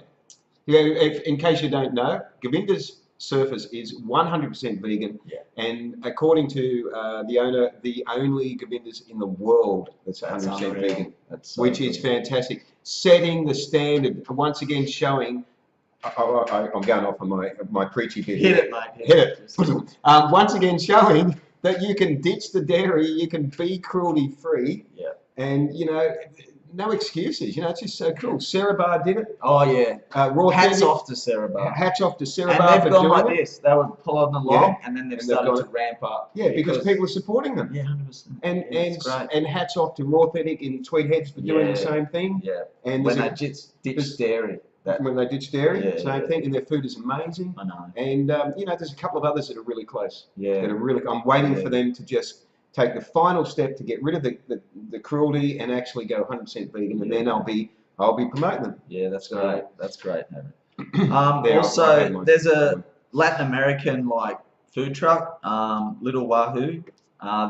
Yeah. In case you don't know, Govinda's Surface is 100% vegan, Yeah. and according to the owner, the only Govinda's in the world that's 100% unreal. vegan, That's so which is good. fantastic. Setting the standard once again, showing. I'm going off on my preachy bit. Hit here. it, mate. Hit it. Once again, showing that you can ditch the dairy, you can be cruelty-free, Yeah. and you know, no excuses. You know, it's just so cool. Sarah Bar did it. Oh, yeah. Raw Hats Tendon- off to Sarah Bar. Hats off to Sarah And Bar for they've gone doing like it. this. They were plodding along, and then they've And they've started to gone- ramp up. Yeah, because people are supporting them. Yeah, 100%. And Yeah, it's great. and hats off to Raw Authentic and Tweed Heads for doing Yeah. the same thing. Yeah. And When there's they ditched dairy. when they ditch dairy, Yeah, same yeah. thing, and their food is amazing. I know. And you know, there's a couple of others that are really close. Yeah. That are really. I'm waiting Yeah. for them to just take the final step to get rid of the cruelty and actually go 100% vegan, and Yeah. then I'll be promoting them. Yeah, that's So- great. That's great. There, I've had Also, mine. there's a Latin American like food truck, Little Wahoo.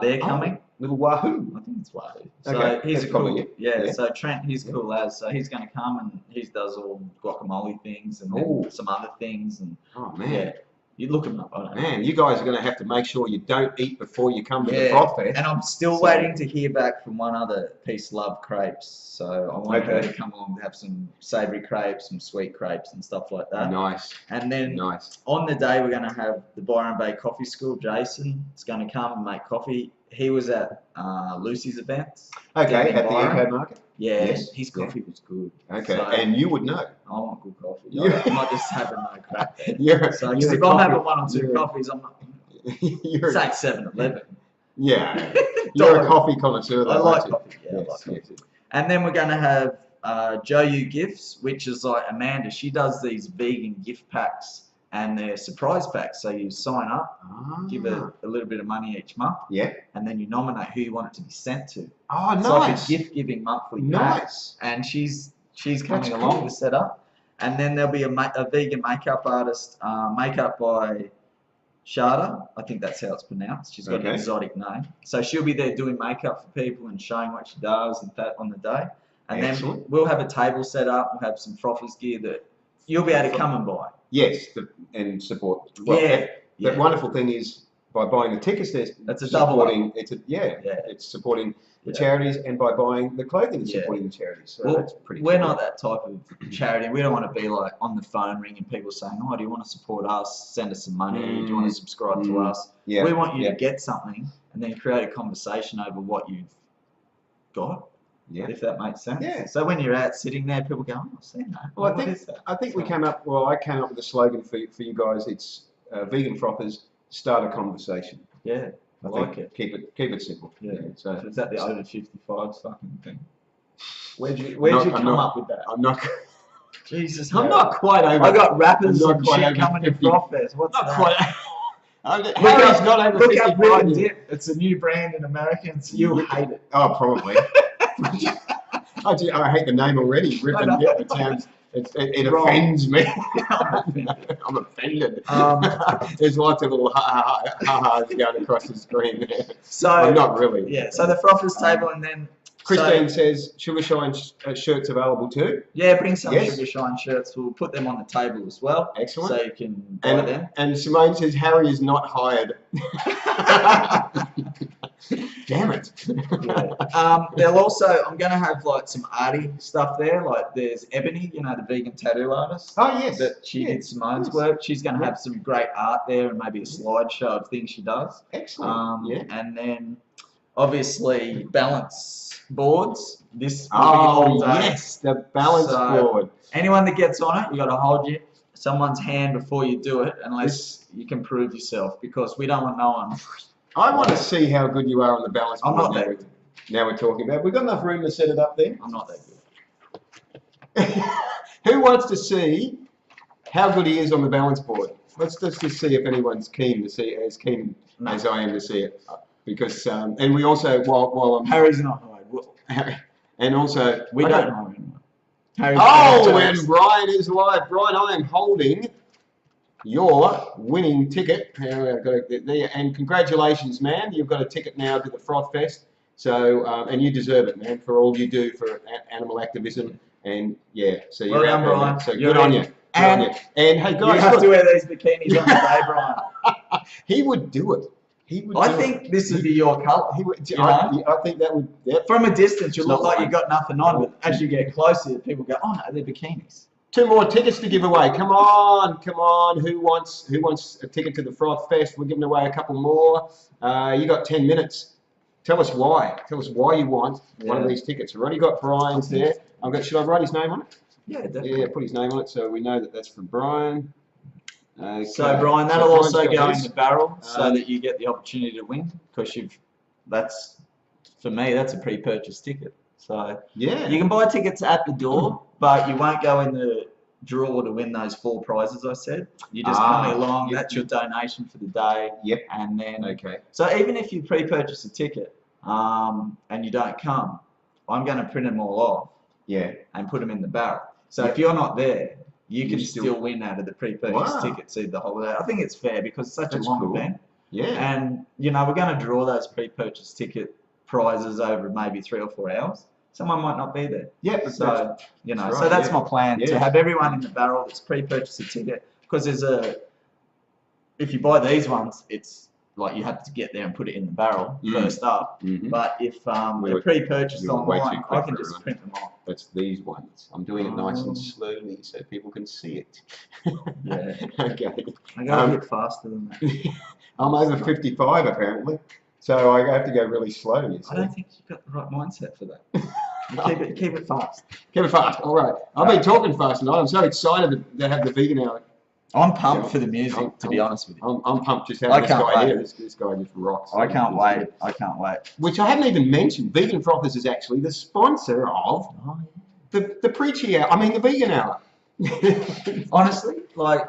They're coming. Little Wahoo. I think it's Wahoo. So Okay, he's that's a cool. probably it. Yeah. So Trent, he's cool as. So he's going to come and he does all guacamole things and then some other things and. Oh man. Yeah. You look him up. I don't know. Man, you guys are going to have to make sure you don't eat before you come to the Froth Fest. And I'm still waiting to hear back from one other Peace Love Crepes. So I want her to come along to have some savoury crepes, some sweet crepes and stuff like that. Nice. And then on the day we're going to have the Byron Bay Coffee School. Jason is going to come and make coffee. He was at Lucy's events. Okay, at the Eco Market? Yeah, his coffee was good. Okay, so, and you would know. I want good coffee. I'm not just having no crap there. So if I'm having one or two coffees, I'm not. It's like 7-Eleven. Yeah, you're a coffee connoisseur. I like coffee. Yeah, I like coffee. And then we're going to have Joe You Gifts, which is like Amanda. She does these vegan gift packs. And they're surprise packs, so you sign up, give a little bit of money each month, and then you nominate who you want it to be sent to. Oh, it's like a gift-giving monthly pack. And she's coming along to set up. And then there'll be a vegan makeup artist, makeup by Shada. I think that's how it's pronounced. She's got an exotic name. So she'll be there doing makeup for people and showing what she does and that on the day. And then we'll have a table set up. We'll have some Frothers gear that you'll be able to come and buy. Yes, and support. Well, the wonderful thing is by buying the tickets, that's a supporting. It's supporting the charities, and by buying the clothing, it's supporting the charities. So that's pretty. We're not that type of charity. We don't want to be like on the phone ringing people saying, "Oh, do you want to support us? Send us some money. Do you want to subscribe to us?" Yeah. We want you to get something and then create a conversation over what you've got. Yeah. If that makes sense. Yeah. So when you're out sitting there, people go, "Oh, I've seen that." Well, I think we came up. Well, I came up with a slogan for you guys. It's vegan frothers start a conversation. Yeah, I like it. Keep it simple. Yeah. So is that the over 55 fucking thing? Where'd you come up with that? I'm not. Jesus, I'm not quite over. I got rappers and shit coming to Froth Fest. What's not that? Quite. Harry's not over 55. Look up Rip and Dip. It's a new brand in Americans. You'll hate it. Oh, probably. I hate the name already. Rip and Dip. It sounds. It offends me. I'm offended. There's lots of little ha-has going across the screen there. So not really. Yeah. So the Frothers table, and then Christine says Sugar Shine shirts available too. Yeah, bring some Sugar Shine shirts. We'll put them on the table as well. Excellent. So you can buy them. And Simone says Harry is not hired. Damn it. They'll also, I'm going to have like some arty stuff there. Like there's Ebony, you know, the vegan tattoo artist. Oh, yes. That she did Simone's work. She's going to have some great art there and maybe a slideshow of things she does. Excellent. And then obviously balance boards. This yes, the balance board. Anyone that gets on it, you got to hold someone's hand before you do it, unless you can prove yourself, because we don't want no one. I want to see how good you are on the balance board. I'm not that good. Now we're talking about. We've got enough room to set it up there. I'm not that good. Who wants to see how good he is on the balance board? Let's just see if anyone's keen to see, as keen as I am to see it. Because and we also while I'm Harry's not hired. And also we don't hire anyone. And Brian is live. Brian, I am holding your winning ticket. And congratulations, man! You've got a ticket now to the Froth Fest. So and you deserve it, man, for all you do for animal activism. And so you're well done, Brian. So good on you. And hey guys, you have to wear these bikinis on the day, Brian. He would do it. I think this would be your colour. I think that would. Yep. From a distance, you look like you've got nothing on, but as you get closer, people go, "Oh no, they're bikinis." 2 more tickets to give away. Come on! Who wants a ticket to the Froth Fest? We're giving away a couple more. You got 10 minutes. Tell us why. Tell us why you want one of these tickets. We've already got Brian's there. Should I write his name on it? Yeah, definitely. Yeah, put his name on it so we know that that's for Brian. Okay. So Brian, that'll also go in the barrel so that you get the opportunity to win, because for me, that's a pre-purchase ticket. So you can buy tickets at the door, but you won't go in the draw to win those 4 prizes I said. You just come along, that's your donation for the day. Yep. And then so even if you pre-purchase a ticket and you don't come, I'm going to print them all off. Yeah. And put them in the barrel. So if you're not there, you can still win out of the pre-purchase tickets either the holiday. I think it's fair because it's such a long event. Yeah. And, you know, we're going to draw those pre-purchase ticket prizes over maybe 3 or 4 hours. Someone might not be there. Yeah. So, you know, so that's my plan, to have everyone in the barrel that's pre-purchased a ticket. Because if you buy these ones, it's like you have to get there and put it in the barrel first up. But if they're pre-purchased online, I can just print them off. That's these ones. I'm doing it nice and slowly so people can see it. Yeah. Okay. I go a bit faster than that. I'm over 55 apparently, so I have to go really slow. You see. I don't think you've got the right mindset for that. Keep it fast. Keep it fast. All right. I've been talking fast tonight. I'm so excited to have the vegan hour. I'm pumped for the music, to be honest with you. I'm pumped just having this guy here. This guy just rocks. I can't wait. I can't wait. Which I haven't even mentioned. Vegan Frothers is actually the sponsor of the Preachy Hour. I mean, the Vegan Hour. Honestly, like,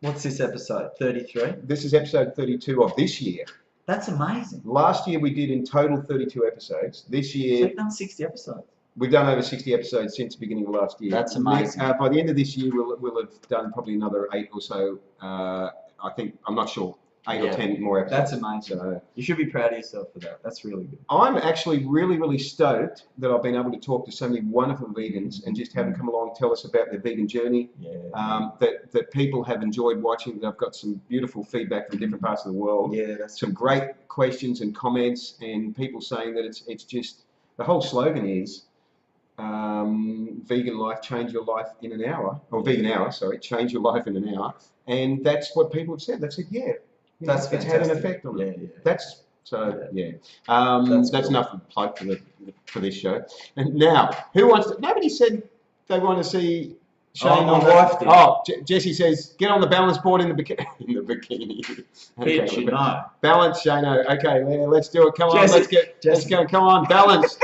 what's this episode? 33? This is episode 32 of this year. That's amazing. Last year we did in total 32 episodes. This year... So you've done 60 episodes. We've done over 60 episodes since the beginning of last year. That's amazing. By the end of this year, we'll have done probably another 8 or so. I think, I'm not sure, 8 or 10 more episodes. That's amazing. So, you should be proud of yourself for that. That's really good. I'm actually really, really stoked that I've been able to talk to so many wonderful vegans and just have them come along and tell us about their vegan journey. That people have enjoyed watching. I've got some beautiful feedback from different parts of the world. Yeah, that's some great questions and comments, and people saying that it's just, the whole slogan is, vegan life, change your life in an hour, or vegan hour, sorry, change your life in an hour, and that's what people have said. They said, it's had an effect on it. That's so, that's enough of a plug for this show. And now, who wants to? Nobody said they want to see Shane on the wife. Oh, Jesse says, get on the balance board in the bikini. In the bikini. Okay, bitch, you know. Balance, Shano. Okay, let's do it. Come on, Jesse, let's go. Come on, balance.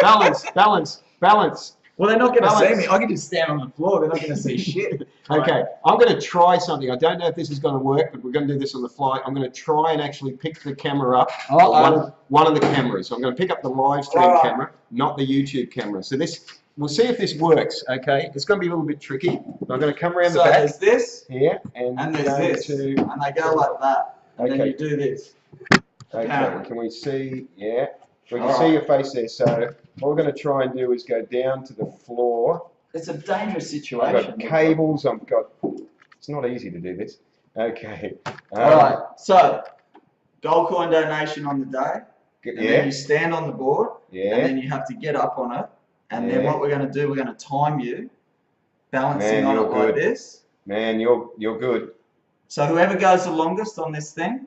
Well, they're not going to see me. I can just stand on the floor. They're not going to see shit. Okay, I'm going to try something. I don't know if this is going to work, but we're going to do this on the fly. I'm going to try and actually pick the camera up. One of the cameras. So I'm going to pick up the live stream camera, not the YouTube camera. So we'll see if this works. Okay, it's going to be a little bit tricky. I'm going to come around the back. So there's this. Yeah, and there's this. And they go like that. And then you do this. Okay, can we see? Yeah. We can see your face there, so what we're going to try and do is go down to the floor. It's a dangerous situation. I've got cables, it's not easy to do this. Okay. Alright, so, gold coin donation on the day, and then you stand on the board, and then you have to get up on it, and then what we're going to do, we're going to time you, balancing on it like this. Man, you're good. So whoever goes the longest on this thing,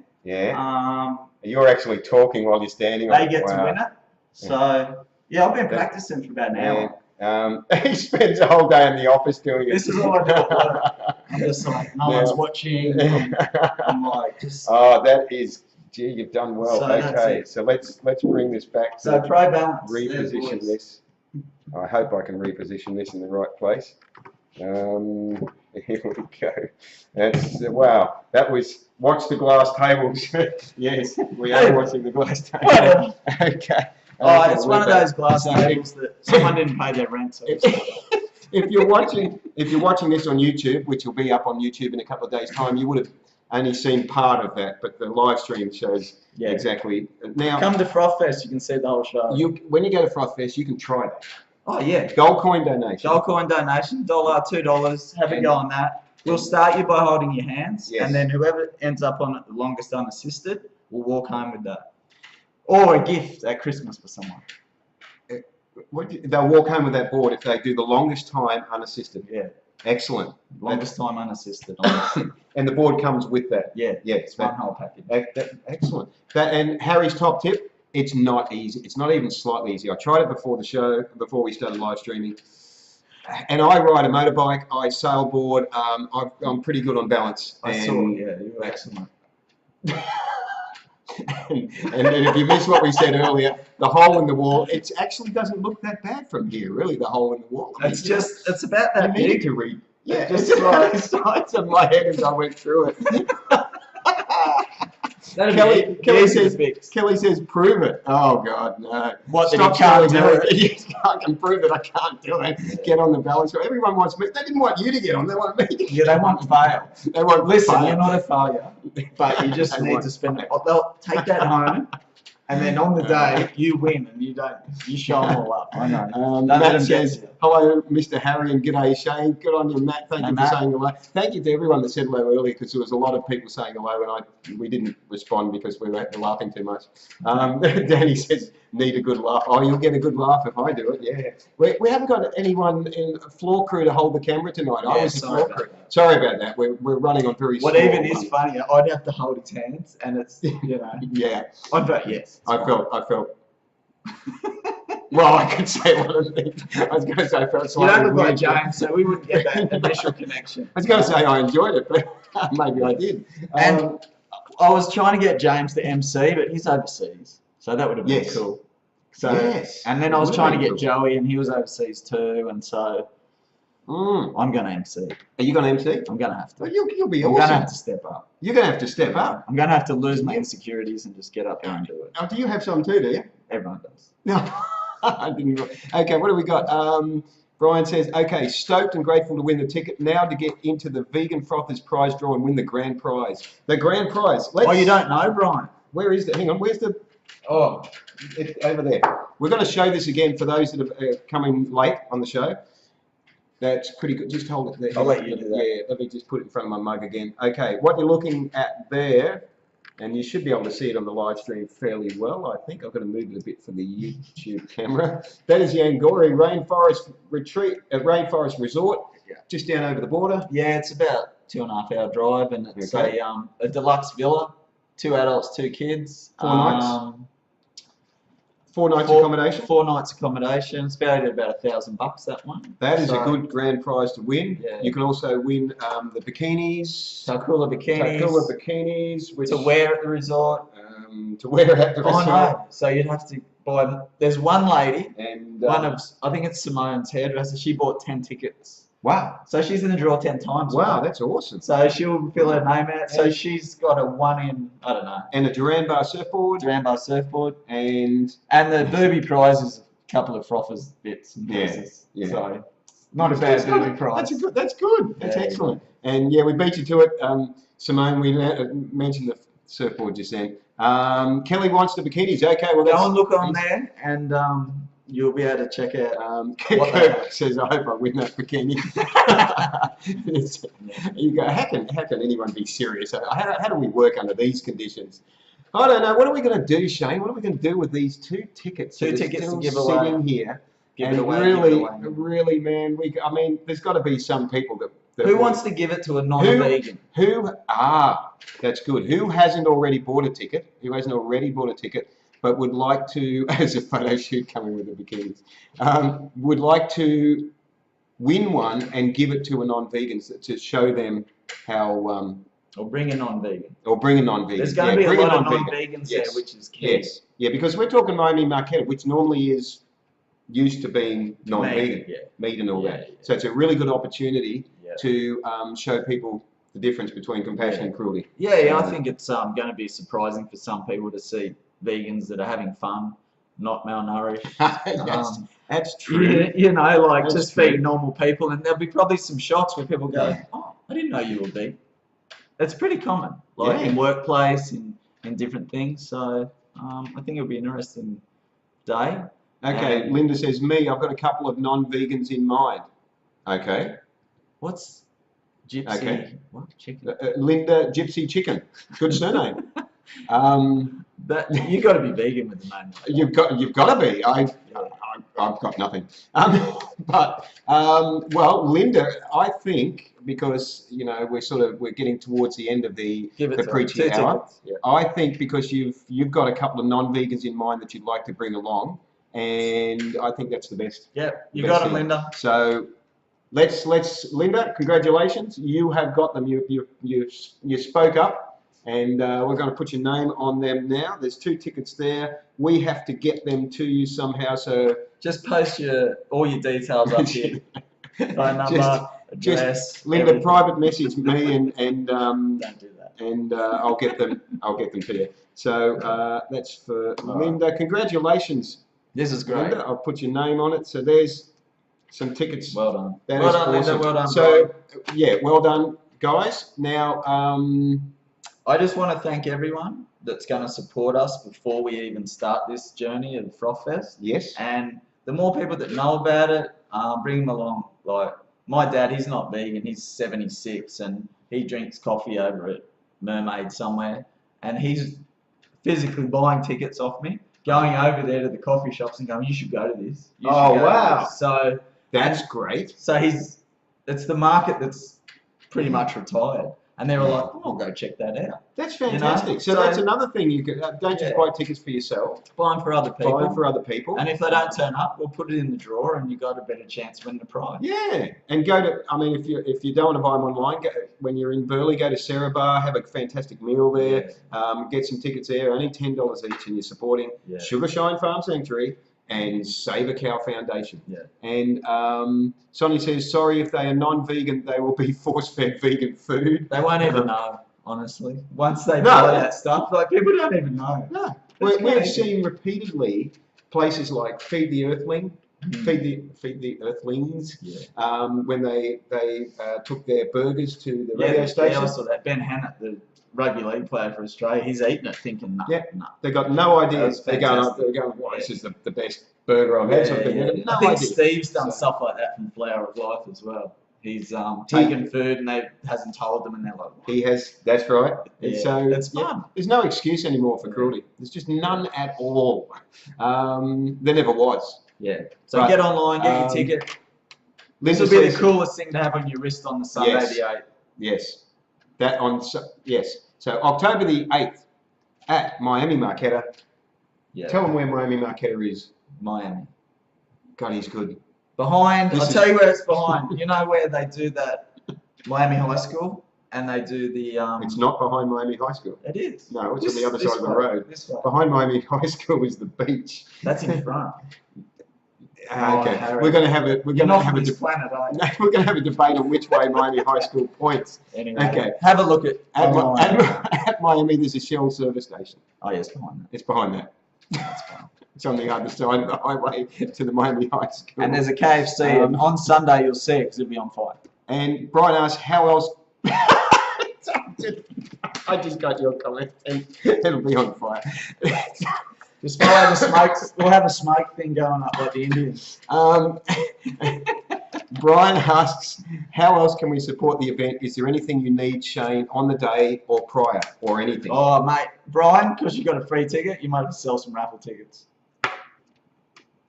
you're actually talking while you're standing. They get to win it. So, I've been practicing for about an hour. He spends the whole day in the office doing it. This is all I do. I'm just like, no one's watching. I'm like, just... Oh, that is, gee, you've done well. So okay, so let's bring this back. So pro balance. Reposition this. I hope I can reposition this in the right place. Here we go. That's wow. That was watch the glass tables. Yes, we are watching the glass tables. Okay. Oh, it's one of those glass tables that someone didn't pay their rent. So if you're watching this on YouTube, which will be up on YouTube in a couple of days' time, you would have only seen part of that, but the live stream shows exactly. Now, come to Froth Fest, you can see the whole show. When you go to Froth Fest, you can try that. Oh yeah. Gold coin donation. Gold coin donation, $1, $2. Have a go on that. We'll start you by holding your hands, and then whoever ends up on it the longest unassisted will walk home with that. Or a gift at Christmas for someone. They'll walk home with that board if they do the longest time unassisted. Yeah. Excellent. Longest time unassisted. And the board comes with that. Yeah. Yeah. It's one whole package. Excellent. And Harry's top tip, it's not easy. It's not even slightly easy. I tried it before the show, before we started live streaming. And I ride a motorbike, I sailboard, I'm pretty good on balance. I saw, you were excellent. and if you missed what we said earlier, the hole in the wall, it actually doesn't look that bad from here, really, the hole in the wall. It's about that big. You need to read. Yeah, just about the sides of my head as I went through it. Kelly says, prove it. Oh God, no. What? Stop That you can't telling do me. it? I can prove it. I can't do it. Yeah. Get on the balance. Everyone wants me. They didn't want you to get on. They want me. Yeah, they want fail. They want Listen, fail. you're not a failure, but you just They need want to spend. fail. They'll take that home, and then on the day you win, and you show them all up. I know. Matt says, hello, Mr. Harry, and g'day, Shane. Good on you, Matt. Thank you for saying hello. Thank you to everyone that said hello earlier, because there was a lot of people saying hello, and we didn't respond because we were laughing too much. Danny says, need a good laugh. Oh, you'll get a good laugh if I do it, yeah. We haven't got anyone in floor crew to hold the camera tonight. I was the floor crew. Sorry about that. We're running on very What even is funnier, I'd have to hold his hands, and it's, Yeah. I'd vote yes. I felt. Well, I could say what I think. I was going to say I felt You slightly don't look like weird. James, so we wouldn't get that initial connection. I was going to say I enjoyed it, but maybe I did. And I was trying to get James to MC, but he's overseas, so that would have been cool. So, and then I was trying to get Joey, and he was overseas too, and so I'm going to MC. Are you going to MC? I'm going to have to. Well, you'll be I'm awesome. going to have to step up. You're going to have to step up. I'm going to have to lose my insecurities and just get up there and do it. Oh, do you have some too, do you? Everyone does. No, I didn't. Okay, what do we got? Brian says, okay, stoked and grateful to win the ticket. Now to get into the Vegan Frothers prize draw and win the grand prize. The grand prize. Oh, you don't know, Brian? Where is it? Hang on, where's the... Oh, it's over there. We're going to show this again for those that are coming late on the show. That's pretty good. Just hold it there. I'll let you do that. Yeah, let me just put it in front of my mug again. Okay, what you're looking at there, and you should be able to see it on the live stream fairly well, I think. I've got to move it a bit for the YouTube camera. That is the Angori Rainforest Retreat, Rainforest Resort, just down over the border. Yeah, it's about 2.5 hour drive, and it's a deluxe villa, 2 adults, 2 kids. 4 nights. 4 nights accommodation. 4 nights accommodation. It's valued at about $1,000 that one. That is a good grand prize to win. Yeah. You can also win the bikinis. Tarcoola bikinis. Tarcoola bikinis, which to wear at the resort. To wear at the resort. No. So you'd have to buy. There's one lady, and I think it's Simone's hairdresser. She bought 10 tickets. Wow. So she's in the draw 10 times. Wow, that's awesome. So she'll fill her name out. So she's got a 1 in, I don't know. And a Duran Bar surfboard. Duran Bar surfboard. And the booby prize is a couple of Frothers bits and pieces. Yeah. So not a bad booby prize. That's good. That's excellent. And yeah, we beat you to it. Simone, we mentioned the surfboard just then. Kelly wants the bikinis. Okay, well, go and look on there, and you'll be able to check out. Kirk says, "I hope I win that bikini." You go. How can anyone be serious? How do we work under these conditions? I don't know. What are we going to do, Shane? What are we going to do with these 2 tickets? 2 tickets to give away. Sitting here. Really, man. I mean, there's got to be some people that who wants to give it to a non-vegan? That's good. Who hasn't already bought a ticket? Who hasn't already bought a ticket, but would like to, as a photo shoot coming with the bikinis, would like to win one and give it to a non-vegan to show them how. Or bring a non-vegan. There's going to be a lot of non-vegans there, which is key. Yes. Yeah, because we're talking Miami Marketta, which normally is used to being non-vegan, meat and all that. So it's a really good opportunity to show people the difference between compassion and cruelty. I think it's going to be surprising for some people to see vegans that are having fun, not malnourished. That's true. That's just being normal people, and there'll be probably some shocks where people go, "Oh, I didn't know you were vegan." It's pretty common, in workplace, in different things. So I think it'll be an interesting day. Okay, Linda says, I've got a couple of non-vegans in mind. Okay. What's Gypsy? Okay. What? Chicken? Linda Gypsy Chicken. Good surname. You've got to be vegan with the name. You've got to be. I've got nothing. Well, Linda, I think because we're getting towards the end of the preaching hour. I think because you've got a couple of non-vegans in mind that you'd like to bring along. And I think that's the best. Yeah, you got them, Linda. So let's Linda, congratulations. You have got them. You spoke up, and we're going to put your name on them now. There's 2 tickets there. We have to get them to you somehow. So just post all your details up here. Phone number, address. Linda, everything. Private message me and don't do that. and I'll get them to you. So that's for Linda. Congratulations. This is great. Linda, I'll put your name on it. So there's some tickets. Well done. That well is done, awesome. Linda. Well done. So yeah, well done, guys. Now I just want to thank everyone that's going to support us before we even start this journey of Froth Fest. yes. And the more people that know about it, bring them along. Like my dad, he's not vegan. He's 76 and he drinks coffee over at Mermaid somewhere, and he's physically buying tickets off me, going over there to the coffee shops and going, "You should go to this." You should Oh, go to wow. this." So That's great. So it's the market that's pretty much retired, and they were like, "Oh, I'll go check that out." That's fantastic. You know? So that's another thing you could don't just buy tickets for yourself. Buy them for other people. Buy them for other people. And if they don't turn up, we'll put it in the drawer, and you got a better chance of winning the prize. Yeah, and go to. I mean, if you don't want to buy them online, when you're in Burleigh, go to Sarah Bar, have a fantastic meal there. Get some tickets there. Only $10 each, and you're supporting Sugar Shine Farm Sanctuary and Save a Cow Foundation. Yeah. And Sonny says, sorry if they are non-vegan, they will be force-fed vegan food. They won't even know, honestly. Once they buy that stuff, like people don't even know. No, we've seen repeatedly places like Feed the Earthling, Feed the Earthlings, when they took their burgers to the radio station. Yeah, I saw that. Ben Hannett, the rugby league player for Australia, he's eating it thinking, nah. They got no idea. They're going, wow, this is the best burger I've had. No I think idea. Steve's done stuff like that from Flower of Life as well. He's taken food and they hasn't told them, and they're like, he has. That's right. And Yeah, so that's fun. there's no excuse anymore for cruelty. There's just none at all. There never was. Yeah. So Right. get online, get your ticket. This Linda will be says- the coolest thing to have on your wrist on the Sunday the 8th. Yes. Yes. So October the 8th at Miami Marketta. Yeah. Tell them where Miami Marketta is. Miami. God, he's good. Behind, I'll tell you where it's behind. You know where they do that Miami High School and they do the It's not behind Miami High School. It is. No, it's on the other side of the way, road. This way. Behind Miami High School is the beach. That's in front. Okay, Harry. we're going to have a You're not from this planet, are you? we're going to have a debate on which way Miami High School points. Anyway, Okay. have a look at At Miami, there's a Shell service station. Oh yes, behind that. It's behind that. That's fine. It's on the other side of the highway to the Miami High School. And there's a KFC, and on Sunday you'll see it because it'll be on fire. And Brian asked, how else... I just got your comment, and it'll be on fire. Just follow the smokes. We'll have a smoke thing going up like the Indians. Brian asks, how else can we support the event? Is there anything you need, Shane, on the day or prior, or anything? Oh, mate, Brian, because you got a free ticket, you might have to sell some raffle tickets.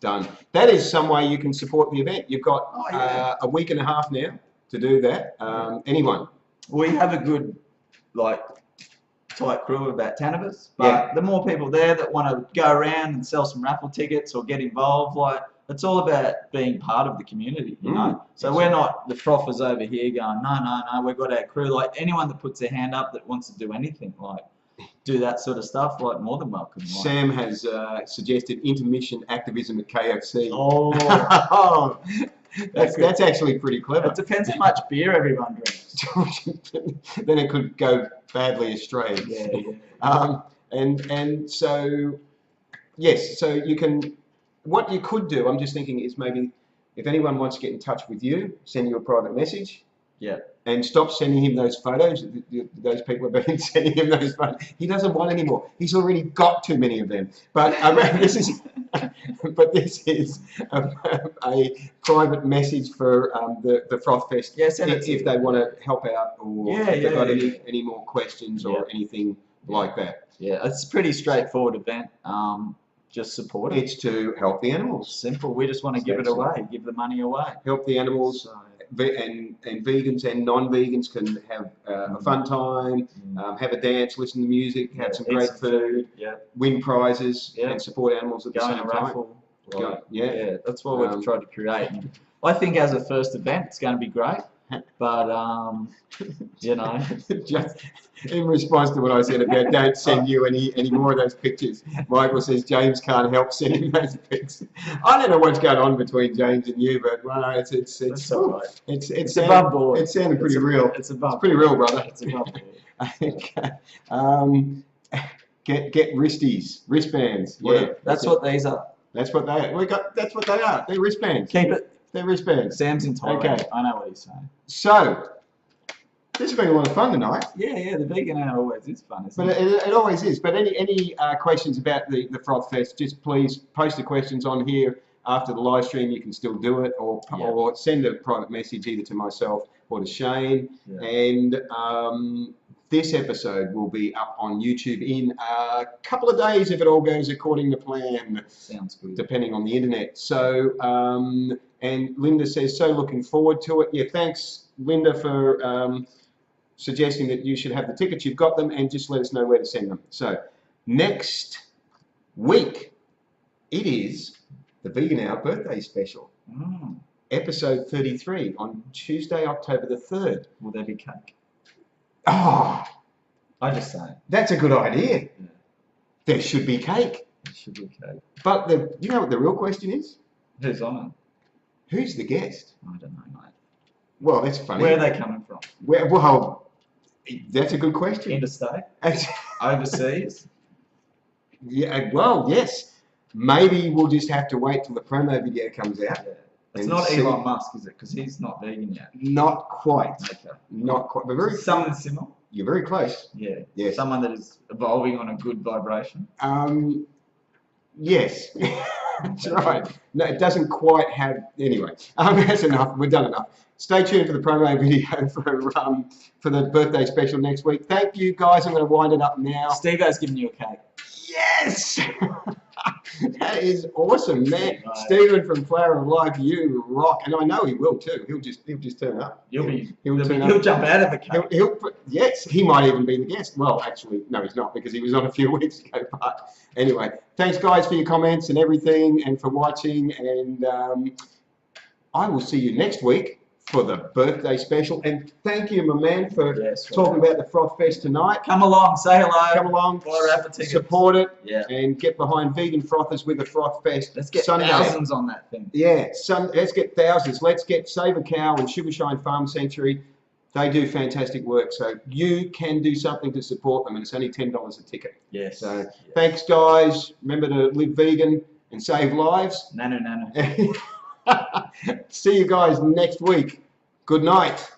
Done. That is some way you can support the event. You've got a week and a half now to do that. Anyone. We have a good, like, tight crew of about 10 of us, but the more people there that want to go around and sell some raffle tickets or get involved, like, it's all about being part of the community, you know. So we're not the frothers over here going, no, we've got our crew. Like, anyone that puts their hand up that wants to do anything, like, do that sort of stuff, like, more than welcome. Like. Sam has suggested intermission activism at KFC. Oh, that's actually pretty clever. it depends how much beer everyone drinks. Then it could go badly astray. And so, yes, so you can, what you could do, I'm just thinking, is maybe if anyone wants to get in touch with you, send you a private message. Yeah. And stop sending him those photos. Those people have been sending him those photos. He doesn't want any more. He's already got too many of them. But this is a private message for the Froth Fest. Yes, if they want to help out, or if they've got any more questions or anything like that. Yeah, it's a pretty straightforward event. Just support it. It's to help the animals. Simple. We just want to give it away, give the money away. Help the animals. And vegans and non-vegans can have a fun time, have a dance, listen to music, have some great food, win prizes, and support animals at the same time. Raffle. That's what we've tried to create. And I think as a first event, it's going to be great. But you know, Just in response to what I said about don't send you any more of those pictures, Michael says James can't help sending those pics. I don't know what's going on between James and you, but well, that's all right. it's above board. It's sounding pretty real. It's above. It's pretty real, brother. It's above board. Get wristies. Yeah, That's what these are. That's what they are. That's what they are. They're wristbands. Keep it. They're wristbands. Sam's in Thailand. Okay. I know what he's saying. So, this has been a lot of fun tonight. Yeah, the vegan hour always is fun, isn't But it? it always is. But any questions about the Froth Fest, just please post the questions on here after the live stream. You can still do it, or send a private message either to myself or to Shane. Yeah. And this episode will be up on YouTube in a couple of days if it all goes according to plan. Sounds good. Depending on the internet. So, and Linda says, so looking forward to it. Yeah, thanks, Linda, for suggesting that you should have the tickets. You've got them, and just let us know where to send them. So, next week, it is the Vegan Hour birthday special. Episode 33 on Tuesday, October the 3rd. Will there be cake? Oh, I just say. that's a good idea. Yeah. There should be cake. There should be cake. But you know what the real question is? Who's on Who's the guest? it? I don't know, mate. Well, that's funny. Where are they coming from? Well, that's a good question. Interstate? Overseas? Yeah, well, yes. Maybe we'll just have to wait till the promo video comes out. Yeah. It's And not see- Elon Musk, is it? Because he's not vegan yet. Not quite. Okay. Not quite. But Someone similar? you're very close. Yeah. Yes. Someone that is evolving on a good vibration. Yes. That's right. No, it doesn't quite have. Anyway, that's enough. We've done enough. Stay tuned for the promo video for the birthday special next week. Thank you, guys. I'm going to wind it up now. Steve-O's giving you a cake. Yes! That is awesome, man. Right. Stephen from Flower of Life, you rock, and I know he will too. He'll just turn up. He'll turn up. jump out of the cake. Yes, he might even be the guest. Well, actually, no, he's not because he was on a few weeks ago. But anyway, thanks guys for your comments and everything, and for watching. And I will see you next week for the birthday special. And thank you, my man, for talking about the Froth Fest tonight. Come along, say hello. Come along, Buy Raffles tickets. support it, Yeah. and get behind vegan frothers with the Froth Fest. Let's get Sunday. thousands on that thing. Yeah, let's get thousands. Let's get Save a Cow and Sugarshine Farm Sanctuary. They do fantastic work, so you can do something to support them, and it's only $10 a ticket. Yes. So thanks, guys. Remember to live vegan and save lives. Nano. See you guys next week. Good night.